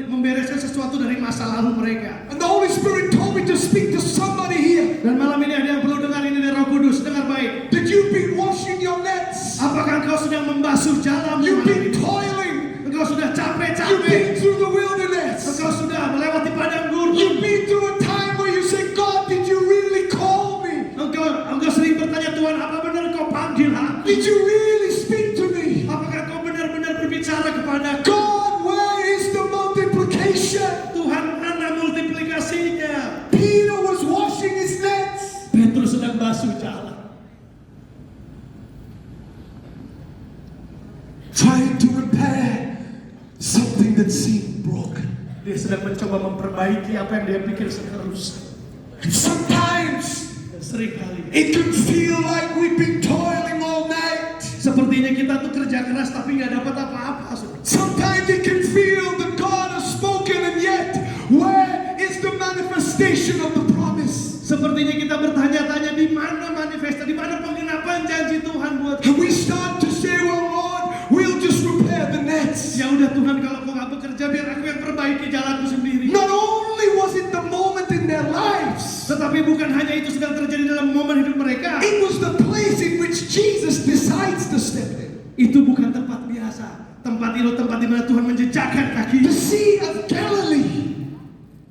membereskan sesuatu dari masa lalu mereka. And the Holy Spirit told me to speak to somebody here. Dan malam ini ada yang perlu dengar ini dari Roh Kudus. Dengar baik. That you've been washing your nets. Apakah engkau sedang membasuh jalanmu? You've been toiling. Engkau sudah You've capek-capek. been through the wilderness. Engkau sudah melewati padang gurun. You've been through a time where you say, God, did you really call me? Engkau sering bertanya, Tuhan, apa benar kau panggil aku? Did you really speak to me? Apakah kau benar-benar berbicara kepadaku? God, where is the multiplication? Tuhan, mana multiplikasinya? Peter was washing his nets. Petrus sedang basuh jalan. Trying to repair something that seemed broken. Dia sedang mencoba memperbaiki apa yang dia pikir sedang rusak. And sometimes Dan seringkali it can feel like we've been toiling all night. sepertinya kita tuh kerja keras tapi nggak dapat apa-apa. Sometimes it can feel that God has spoken and yet where is the manifestation of the promise? Sepertinya kita bertanya-tanya di mana manifestasi, di mana penggenapan janji Tuhan buat And kita. we start to say, well Lord, we'll just repair the nets. Ya udah Tuhan, kalau kau nggak bekerja biar aku yang perbaiki jalanku sendiri. Not only was it the moment in their lives, Tetapi bukan hanya itu sedang terjadi dalam momen hidup mereka. it was the place in which Jesus decides to step in. Itu bukan tempat biasa. Tempat itu tempat di mana Tuhan menjejakkan The kaki. Sea of Galilee.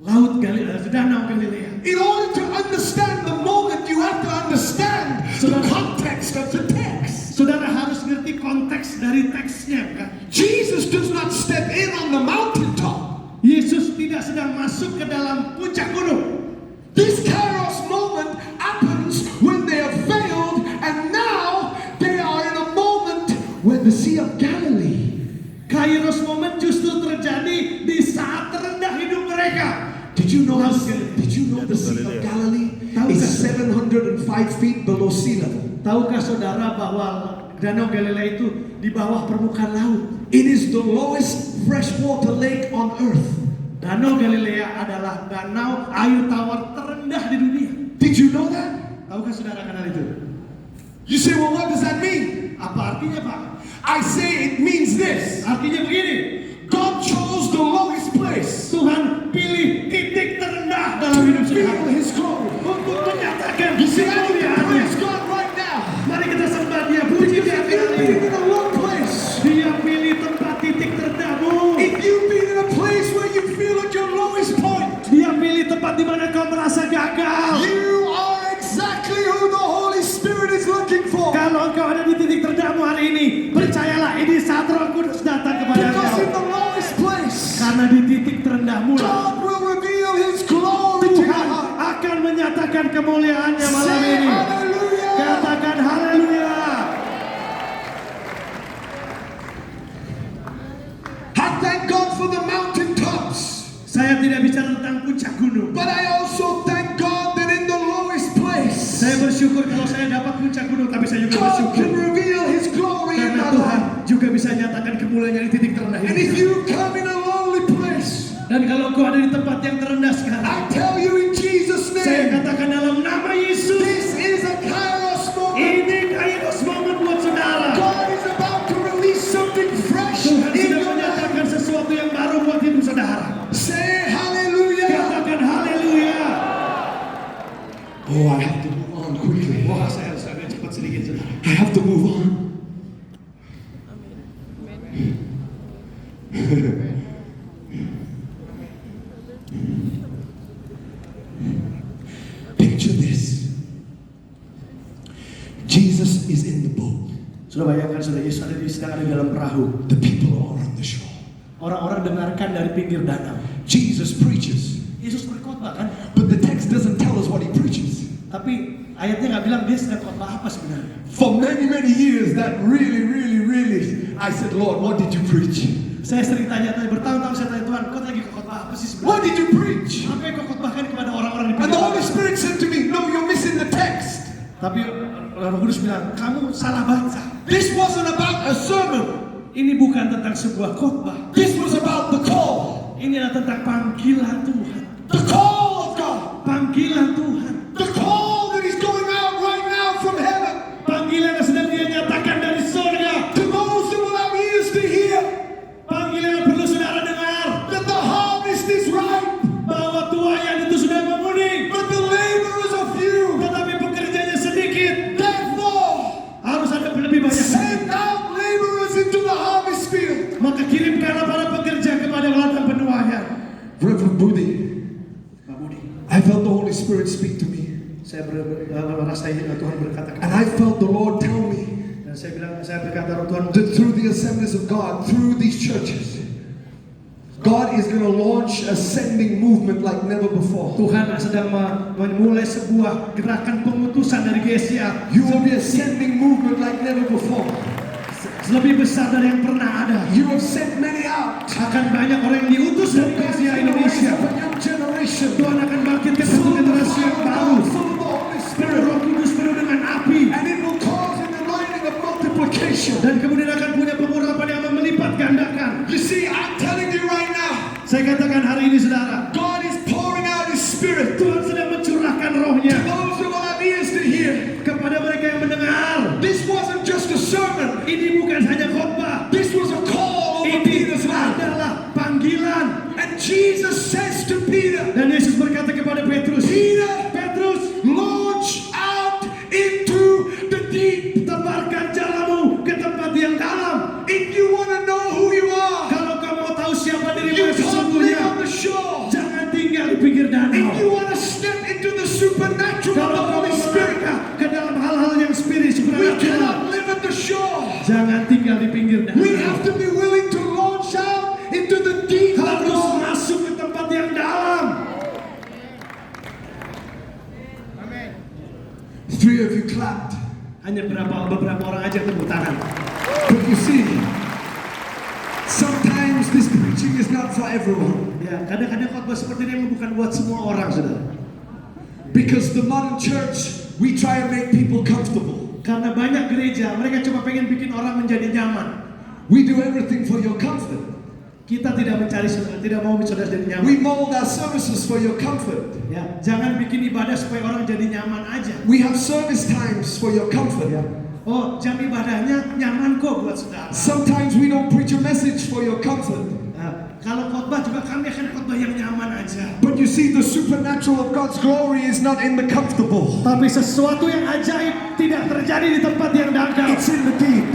Laut Galilea, Danau Galilea. In order to understand the moment, you have to understand the context of the text. Saudara harus ngerti konteks dari teksnya, kan? Jesus does not step in on the mountaintop. Yesus tidak sedang masuk ke dalam puncak gunung. This Kairos moment happens when they have failed, and now they are in a moment where the Sea of Galilee. Kairos moment justru terjadi di saat terendah hidup mereka. Did you know the Sea of Galilee is 705 feet below sea level? Tahukah saudara bahwa Danau Galilea itu di bawah permukaan laut? It is the lowest freshwater lake on earth. Danau Galilea adalah danau air tawar terendah di dunia. Did you know that? Tahukah saudara kenal itu? You say, well, what does that mean? Apa artinya, Pak? I say it means this. Artinya begini. God chose the lowest place Tuhan pilih titik terendah dalam hidup to reveal saudara His glory. untuk menyatakan You see, I need to kemuliaannya. praise God right now. Mari kita sembah Dia, puji Because Dia if you've kali been ini. in a low place, Dia pilih tempat titik terendahmu. if you've been in a place where you feel at your lowest point, Dia pilih tempat di mana kau merasa gagal. you are exactly who the Holy Spirit is looking for. Kalau kau ada di titik terendahmu hari ini, percayalah ini saat Roh Kudus datang kepada Because in kau. the lowest place, Karena di titik terendahmu lah God will reveal His glory to your Tuhan heart. akan menyatakan kemuliaannya malam Say ini. hallelujah. Katakan haleluya. I thank God for the mountaintops, Saya tidak bicara tentang puncak gunung. but I also thank God that in the lowest place, Saya bersyukur kalau saya dapat puncak gunung, tapi saya juga God bersyukur can reveal His glory in karena my Tuhan life. juga bisa nyatakan kemuliaannya di titik terendah And ini. if you come in a lonely place, Dan kalau kau ada di tempat yang terendah sekarang, I tell you in Jesus' saya name, katakan dalam nama Yesus, this is a Kairos moment. ini kairos momen buat saudara. God is about to release something fresh Tuhan in sedang your life. menyatakan sesuatu yang baru buat hidup saudara. Say hallelujah. Katakan haleluya. Oh, I have to move on quickly. Wah, saya harus agak cepat sedikit saudara. I have to move on. Picture this. Jesus is in the boat. Sudah bayangkan sudah Yesus sedang ada di dalam perahu. The people are on the shore. Orang-orang dengarkan dari pinggir danau. Jesus preaches. Yesus berkhotbah kan? But the text doesn't tell us what he preaches. Tapi ayatnya nggak bilang dia sedang khotbah apa sebenarnya. For many, many years, that really, I said, Lord, what did you preach? Saya sering tanya-tanya, bertahun-tahun saya tanya Tuhan, kau lagi khotbah apa sih sebenarnya? What did you preach? Apa yang kau khotbahkan kepada orang-orang di And the Holy pinggir? Spirit said to me, no, you're missing the text. Tapi Roh Kudus bilang, kamu salah baca. This wasn't about a sermon. Ini bukan tentang sebuah khotbah. This was about the call. Ini adalah tentang panggilan Tuhan. The call of God. Panggilan Tuhan. The call that is going out right now from heaven. Panggilan yang sedang Dia nyatakan dari surga. To those who will have ears to hear. Panggilan yang perlu saudara dengar. That the harvest is ripe. Bahwa tuayan itu sudah menguning. But the laborers are few. Tetapi pekerjanya sedikit. Therefore, Harus ada lebih banyak. send out laborers into the harvest field. Maka kirimkanlah para pekerja kepada ladang penuaian. Reverend Budi, Pak Budi, I felt the Holy Spirit speak to me. saya merasa Tuhan berkata And I felt the Lord tell me dan saya berkata Tuhan that through the assemblies of God, through these churches, God is going to launch a sending movement like never before. Tuhan sedang memulai sebuah gerakan pengutusan dari GSCA. You will be a sending movement like never before. Lebih besar dari yang pernah ada. You have sent many out. Akan banyak orang yang diutus dari GSCA Indonesia. A young generation Tuhan akan bangkitkan satu generasi yang baru. full of the Holy Penuh Spirit. Roh Kudus, penuh dengan api. And it will cause an anointing of multiplication. Dan kemudian akan punya pengurapan yang melipat gandakan. You see, I'm telling you right now, Saya katakan hari ini saudara, God is pouring out His Spirit to Tuhan sedang mencurahkan rohnya those who will have ears to hear. kepada mereka yang mendengar. This wasn't just a sermon. Ini bukan hanya khotbah. This was a call over Ini Peter's life. adalah panggilan. And Jesus says to Peter, Dan Yesus berkata kepada Petrus, Peter, Petrus, launch out into the deep. tebarkan jalamu ke tempat yang dalam. If you want to know who you are, Kalau kamu mau tahu siapa dirimu you yang can't live sesungguhnya, on the shore. jangan tinggal di pinggir danau. If you want to step into the supernatural of Kalau the kamu Holy Spirit, melangkah ke dalam hal-hal yang spirit, we supernatural, cannot live at the shore. jangan tinggal di pinggir We danau. have to be willing to launch out into the deep of Harus God. masuk ke tempat yang dalam. Three of you clapped. Hanya beberapa orang aja tepuk tangan. But you see, sometimes this preaching is not for everyone. Ya, kadang-kadang khotbah seperti ini bukan buat semua orang, saudara. Because the modern church, we try and make people comfortable. Karena banyak gereja, mereka cuma pengen bikin orang menjadi nyaman. We do everything for your comfort. Kita tidak mau saudara jadi nyaman. We mold our services for your comfort. Ya, jangan bikin ibadah supaya orang jadi nyaman aja. We have service times for your comfort. Oh, jam ibadahnya nyaman kok buat saudara. Sometimes we don't preach a message for your comfort. Nah, kalau khotbah juga kami akan khotbah yang nyaman aja. But you see, the supernatural of God's glory is not in the comfortable. Tapi sesuatu yang ajaib tidak terjadi di tempat yang dangkal. It's in the deep.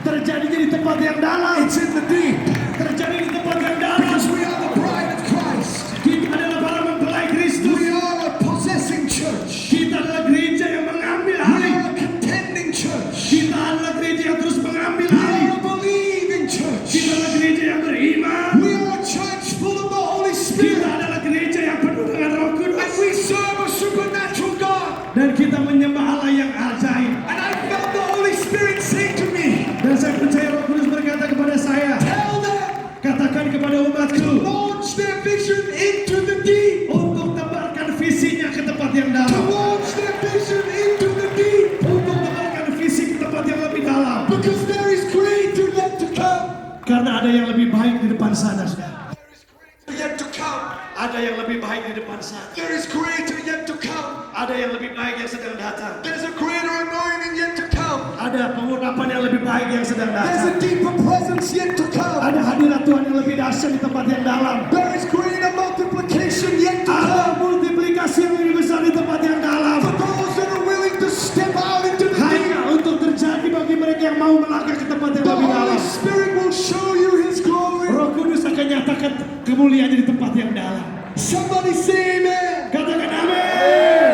Terjadinya di tempat yang dalam. It's in the deep. Terjadi di tempat yang dalam. Because we are the bride of Christ. Kita adalah para mempelai Kristus. We are a possessing church. Kita adalah gereja yang mengambil We alih. are a contending church. Kita adalah gereja yang terus mengambil We alih. are a believing Kita church. adalah gereja yang beriman. We are a church full of the Holy Kita Spirit. adalah gereja yang penuh dengan Roh And Kudus. we serve a supernatural God. Dan kita menyembah Allah yang ajaib. And I felt the Holy Spirit say to me, Dan saya percaya Roh Kudus berkata kepada saya, tell them katakan kepada to umatku launch their vision into the deep. untuk tebarkan visinya ke tempat yang To dalam. launch their vision into the deep. Untuk tebarkan visi ke tempat yang lebih dalam. Because there is greater yet to come. Karena ada yang lebih baik di depan sana, saudara. There is greater yet to come. Ada yang lebih baik di depan sana. There is greater yet to come. Ada yang lebih baik yang sedang datang. There's a greater anointing yet to come. Ada pengurapan yang lebih baik yang sedang There's datang. a deeper presence yet to come. Ada hadirat Tuhan yang lebih dahsyat di tempat yang dalam. There is greater multiplication yet to Ada come. multiplikasi yang lebih besar di tempat yang dalam. For those that are willing to step out into the deep, Hanya untuk terjadi bagi mereka yang mau melangkah ke tempat yang the lebih Holy dalam. Spirit will show you His glory. Roh Kudus akan nyatakan kemuliaannya di tempat yang dalam. Somebody say amen. Katakan amin.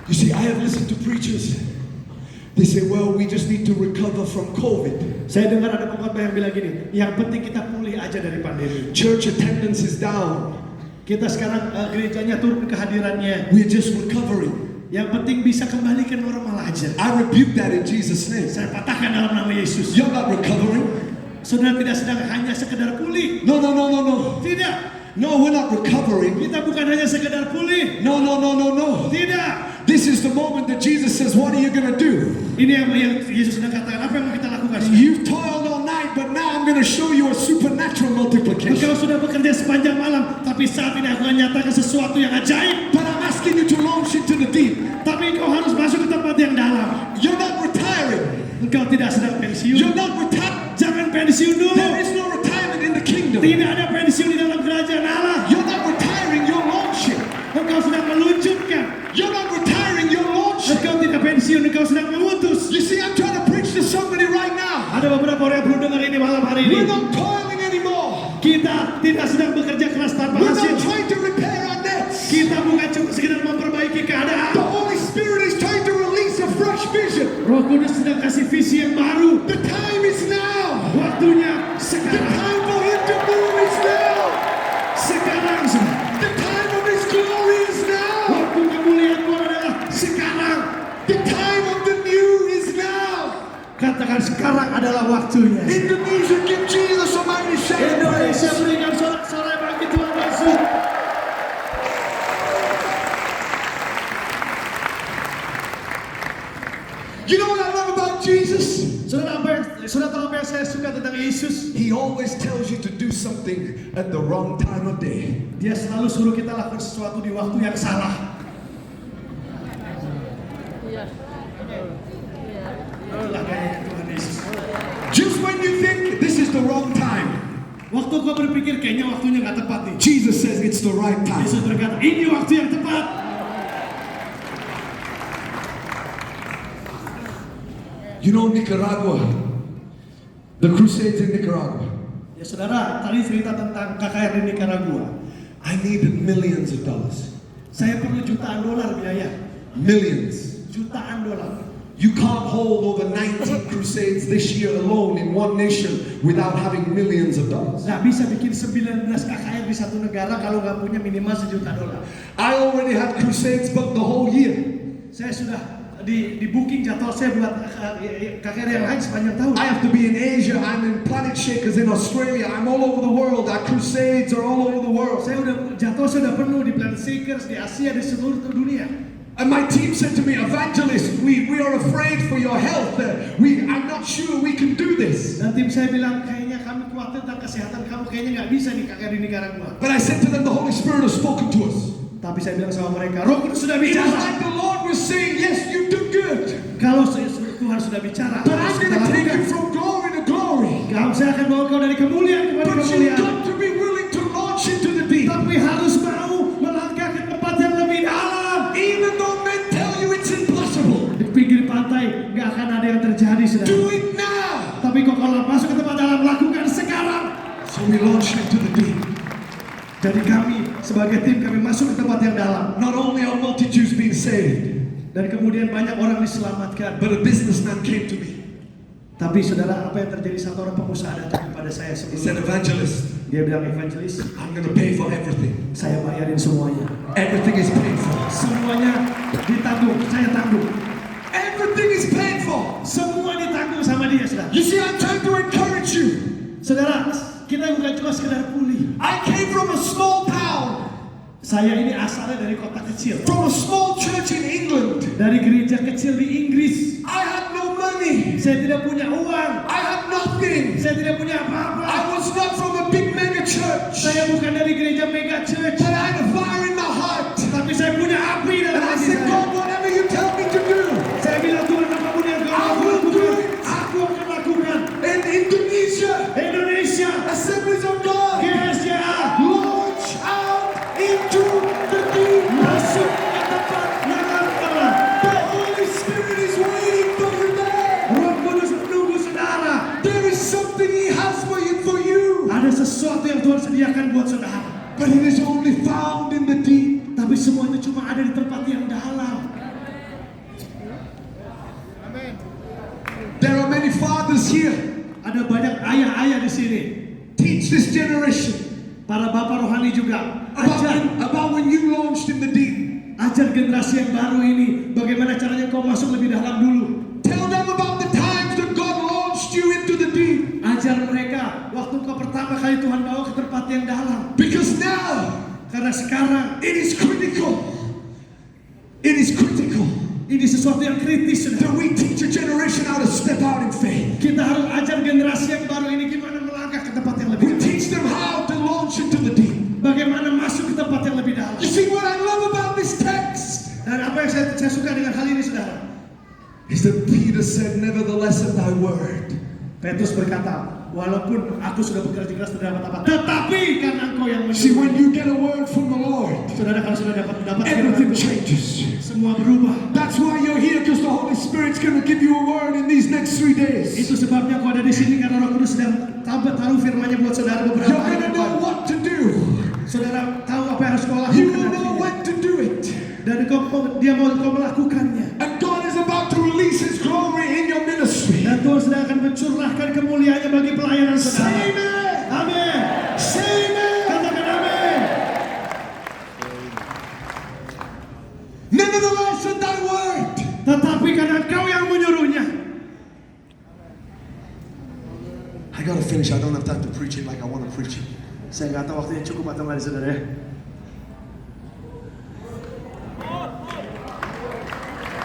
You see, I have listened to preachers. They say, well, we just need to recover from COVID. Saya dengar ada pengkhotbah yang bilang gini, yang penting kita pulih aja dari pandemi. Church attendance is down. Kita sekarang gerejanya turun kehadirannya. We're just recovering. Yang penting bisa kembali ke normal aja. I rebuke that in Jesus' name. Saya patahkan dalam nama Yesus. You're not recovering. Saudara tidak sedang hanya sekedar pulih. No, no, no, no, no. Tidak. No, we're not recovering. Kita bukan hanya sekedar pulih. No, no, no, no, no. Tidak. This is the moment that Jesus says, what are you going to do? Ini yang Yesus sedang katakan. Apa yang mau kita lakukan? You've toiled all night, but now I'm going to show you a supernatural multiplication. Engkau sudah bekerja sepanjang malam, tapi saat ini aku akan nyatakan sesuatu yang ajaib. But I'm asking you to launch into the deep. Tapi engkau harus masuk ke tempat yang dalam. You're not retiring. Engkau tidak sedang pensiun. You're not retiring. Jangan pensiun dulu. There is no retirement in the kingdom. Tidak ada pensiun di dalam kerajaan Allah. You're not retiring, you're launching. Engkau sedang meluncurkan. You're not retiring, you're launching. Engkau tidak pensiun, engkau sedang mengutus. You see, I'm trying to preach to somebody right now. Ada beberapa orang yang perlu dengar ini malam hari ini. We're not toiling anymore. Kita tidak sedang bekerja keras tanpa We're hasil. not trying to repair our nets. Kita bukan cuma sekedar memperbaiki keadaan. The Holy Spirit is trying to release a fresh vision. Roh Kudus sedang kasih visi yang baru. The time is now. Waktunya The sekarang. time for Him to move is now. Sekarang. The time of His glory is now. Waktu kemuliaan Tuhan adalah sekarang. The time of the new is now. Katakan sekarang adalah waktunya. Indonesia, give Jesus a mighty shout of Indonesia praise. berikan sorak-sorai bagi Tuhan Yesus. You know what I love about Jesus? Saudara tahu apa yang saya suka tentang Yesus? He always tells you to do something at the wrong time of day. Dia selalu suruh kita lakukan sesuatu di waktu yang salah. Itulah gaya Tuhan Yesus. Just when you think this is the wrong time, Waktu kau berpikir kayaknya waktunya nggak tepat nih. Jesus says it's the right time. Yesus berkata, ini waktu yang tepat. You know Nicaragua, the Crusades in Nicaragua. Ya saudara, tadi cerita tentang KKR di Nicaragua. I needed millions of dollars. Saya perlu jutaan dolar biaya. Millions. Jutaan dolar. You can't hold over 90 crusades this year alone in one nation without having millions of dollars. Nggak bisa bikin 19 KKR di satu negara kalau nggak punya minimal $1 juta. I already had crusades booked the whole year. Saya sudah di booking jadwal saya buat KKR yang lain sepanjang tahun. I have to be in Asia, I'm in Planet Shakers in Australia, I'm all over the world. Our crusades are all over the world. Jadwal saya udah penuh di Planet Shakers, di Asia, di seluruh dunia. And my team said to me, Evangelist, we are afraid for your health. I'm not sure we can do this. Dan tim saya bilang, kayaknya kami khawatir tentang kesehatan kamu, kayaknya nggak bisa nih KKR di Nicaragua. But I said to them, the Holy Spirit has spoken to us. Tapi saya bilang sama mereka, Roh Kudus sudah It was bicara. like the Lord was saying, yes, you do good. Kalau Tuhan sudah bicara, But I'm going to take you from glory to glory. Saya akan bawa kau dari kemuliaan kepada But you've kemuliaan. got to be willing to launch into the deep. Tapi harus mau melangkah ke tempat yang lebih dalam. Even though men tell you it's impossible. Di pinggir pantai nggak akan ada yang terjadi, saudara. Do it now. Tapi kok kalau masuk ke tempat dalam, lakukan sekarang. So we launched into the deep. Jadi kami sebagai tim kami masuk ke tempat yang dalam. Not only are multitudes being saved, Dan kemudian banyak orang diselamatkan. but a businessman came to me. Tapi saudara, apa yang terjadi? Satu orang pengusaha datang kepada saya He said, sebelum. Evangelist, Dia bilang, evangelis, I'm going to pay for everything. saya bayarin semuanya. Everything is paid for. Semuanya ditanggung, saya tanggung. Everything is paid for. Semua ditanggung sama dia, saudara. You see, I'm trying to encourage you. Saudara, kita bukan cuma sekedar pulih. I came from a small town, Saya ini asalnya dari kota kecil, from a small church in England. dari gereja kecil di Inggris. I had no money. Saya tidak punya uang, I had nothing. saya tidak punya apa-apa. I was not from a big mega church. Saya bukan dari gereja mega church, But I had a fire in my heart. tapi saya punya api dalam And I hati said, saya. God, whatever you tell me to do. Saya bilang, Tuhan, apapun yang kau I will do lakukan, it. aku akan lakukan. In Indonesia, Indonesia, Assemblies of God, GSJA, launch out into the deep. masuk ke tempat yang dalam. The Holy Spirit is waiting for you there. Roh Kudus menunggu saudara. There is something He has for you. Ada sesuatu yang Tuhan sediakan buat saudara. But it is only found in the deep. Tapi semua itu cuma ada di tempat yang dalam. There are many fathers here. Ada banyak ayah-ayah di sini. Teach this generation Para bapak rohani juga. about Ajar when you launched in the deep. Ajar generasi yang baru ini bagaimana caranya kau masuk lebih dalam dulu. Tell them about the times that God launched you into the deep. Ajar mereka waktu kau pertama kali Tuhan bawa ke tempat yang dalam. Because now, Karena sekarang it is critical. It is critical ini sesuatu yang kritis, that saudara. we teach a generation how to step out in faith. Kita harus ajar generasi yang baru ini gimana melangkah ke tempat yang lebih We dalam. teach them how to launch into the deep. Bagaimana masuk ke tempat yang lebih dalam. You see, what I love about this text Dan apa yang saya suka dengan hal ini, saudara, is that Peter said, nevertheless at thy word. Petrus berkata, walaupun aku sudah bekerja keras tidak dapat apa, tetapi karena engkau yang See, menyuruh. when you get a word from the Lord, Saudara, kalau sudah dapat everything firman, changes. semua berubah. That's why you're here, because the Holy Spirit's going to give you a word in these next 3 days. Itu sebabnya kau ada di sini karena Roh Kudus sedang taruh firman-Nya buat saudara beberapa You're hari going to ke know depan. what to do. Saudara tahu apa yang harus kau You lakukan will know nantinya. when to do it. Dan dia mau kau melakukannya. And God is about to release His glory in your ministry. Dan Tuhan sedang akan mencurahkan kemuliaannya bagi pelayanan Say saudara. amen. Amin. Say amen. Katakan amin. Nevertheless at thy word. Tetapi karena engkau yang menyuruhnya. I gotta finish. I don't have time to preach it like I want to preach it. Saya nggak tahu waktunya cukup atau nggak, saudara ya.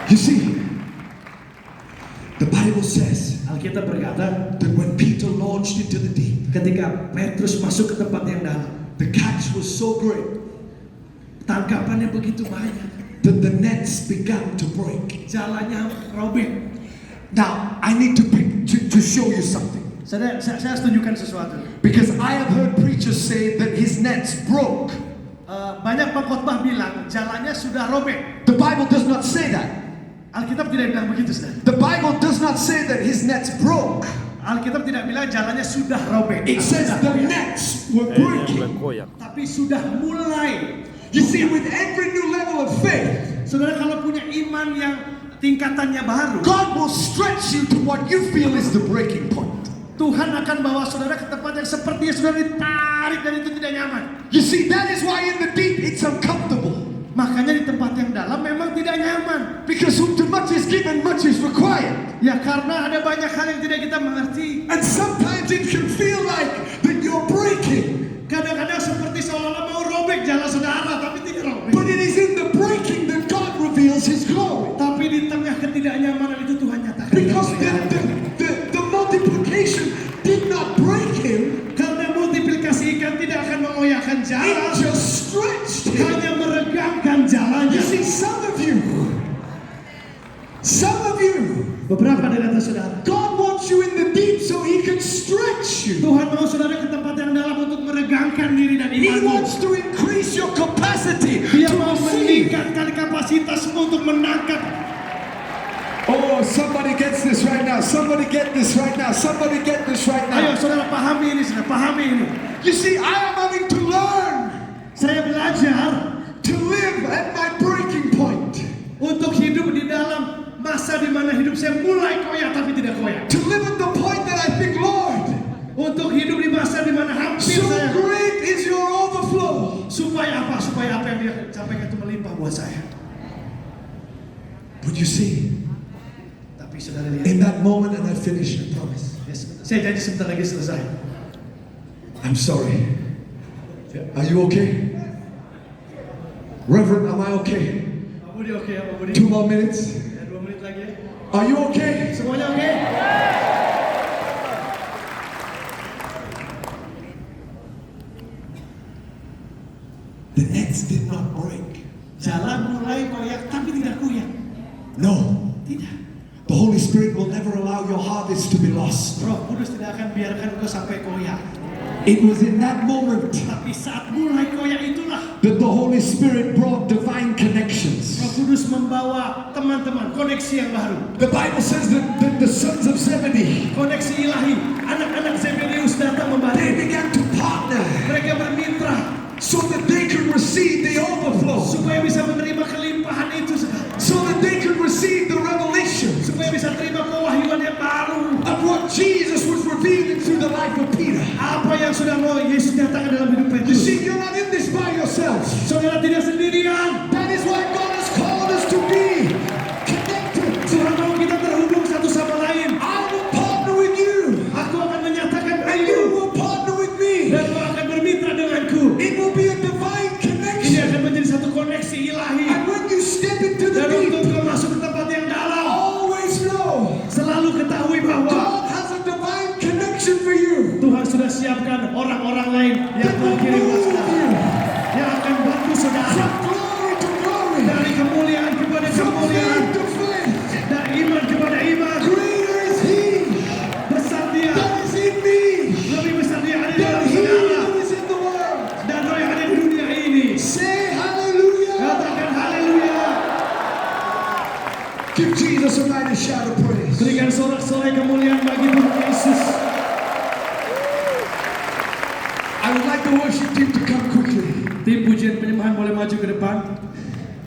You see, the Bible says Alkitab berkata, that when Peter launched into the deep, ketika Petrus masuk ke tempat yang dalam, the catch was so great tangkapannya begitu banyak, that the nets began to break. jalannya robek. Now, I need to show you something. Saya harus tunjukkan sesuatu. Because I have heard preachers say that his nets broke. Banyak pengkhotbah bilang jalannya sudah robek. The Bible does not say that. Alkitab tidak bilang begitu, saudara. The Bible does not say that his nets broke. Alkitab tidak bilang jalannya sudah robek. It says the nets were breaking. Tapi sudah mulai. You see, with every new level of faith, Saudara, kalau punya iman yang tingkatannya baru, God will stretch you to what you feel is the breaking point. Tuhan akan bawa saudara ke tempat yang sepertinya saudara ditarik dan itu tidak nyaman. You see, that is why in the deep it's uncomfortable. Makanya di tempat yang dalam memang tidak nyaman. Because whom too much is given, much is required. Ya karena ada banyak hal yang tidak kita mengerti. And sometimes it can feel like that you're breaking. Kadang-kadang seperti seolah-olah mau robek jalan saudara, tapi tidak robek. But it is in the breaking that God reveals His glory. Tapi di tengah ketidaknyamanan itu Tuhan nyatakan. Because the multiplication did not break him. Karena multiplikasi ikan tidak akan mengoyakkan It jalan, just stretched him. hanya meregangkan jalannya. You see, some of you, Beberapa dari atas saudara, God wants you in the deep so He can stretch you. Tuhan mau saudara ke tempat yang dalam untuk meregangkan diri dan He imanmu. wants to increase your capacity Dia to mau receive. meningkatkan kapasitasmu untuk menangkap. Oh, somebody gets this right now. Somebody get this right now. Somebody get this right Ayo now. saudara pahami ini, saudara pahami ini. You see, I am having to learn Saya belajar to live at my breaking point. untuk hidup di dalam masa di mana hidup saya mulai koyak tapi tidak koyak. To live at the point that I think, Lord, Untuk hidup di masa di mana hampir so saya great is your overflow. supaya apa? Supaya apa yang dia sampaikan itu melimpah buat saya. But you see, Tapi saudara lihat, in that moment, and I finish, I promise. saya janji sebentar lagi selesai. I'm sorry. Are you okay? Reverend, am I okay? Pak Budi oke ya Pak Budi? 2 more minutes. Ya, 2 menit lagi ya. Are you okay? Semuanya oke? The nets did not break. Jalan mulai koyak tapi tidak koyak. No. Tidak. The Holy Spirit will never allow your harvest to be lost. Roh Kudus tidak akan biarkan engkau sampai koyak. It was in that moment Tapi saat mulai koyak itulah that the Holy Spirit brought divine connections. Roh Kudus membawa teman-teman koneksi yang baru. The Bible says that the sons of Zebedee, Koneksi ilahi. Anak-anak Zebedeus datang they membantu. began to partner Mereka bermitra so that they could receive the overflow, supaya bisa menerima kelimpahan itu sekarang. so that they could receive the revelation Supaya bisa terima kewahyuan yang baru. of what Jesus was revealing through the life of Peter. Apa yang sudah mau Yesus nyatakan dalam hidup You Petrus. see, you're not in this by yourself. Saudara tidak sendirian. That is why God akan menjadi satu koneksi ilahi. And when you step into the Dan untuk deep, kau masuk ke tempat yang dalam, always know selalu ketahui bahwa God has a divine connection for you. Tuhan sudah siapkan orang-orang lain yang That will berkirim buat move saudara, you yang akan bantu saudara from glory to glory, dari kemuliaan kepada from kemuliaan, faith to faith. dari iman kepada iman. Greater is He Besar Dia, that is in me lebih besar Dia ada di than dalam He saudara that is in the world. dan roh yang ada di dunia ini. Say hallelujah. Katakan haleluya. Give Jesus a mighty shout of praise. Berikan sorak-sorai kemuliaan bagi Tuhan Yesus. I would like the worship team to come quickly. Tim pujian penyembahan boleh maju ke depan.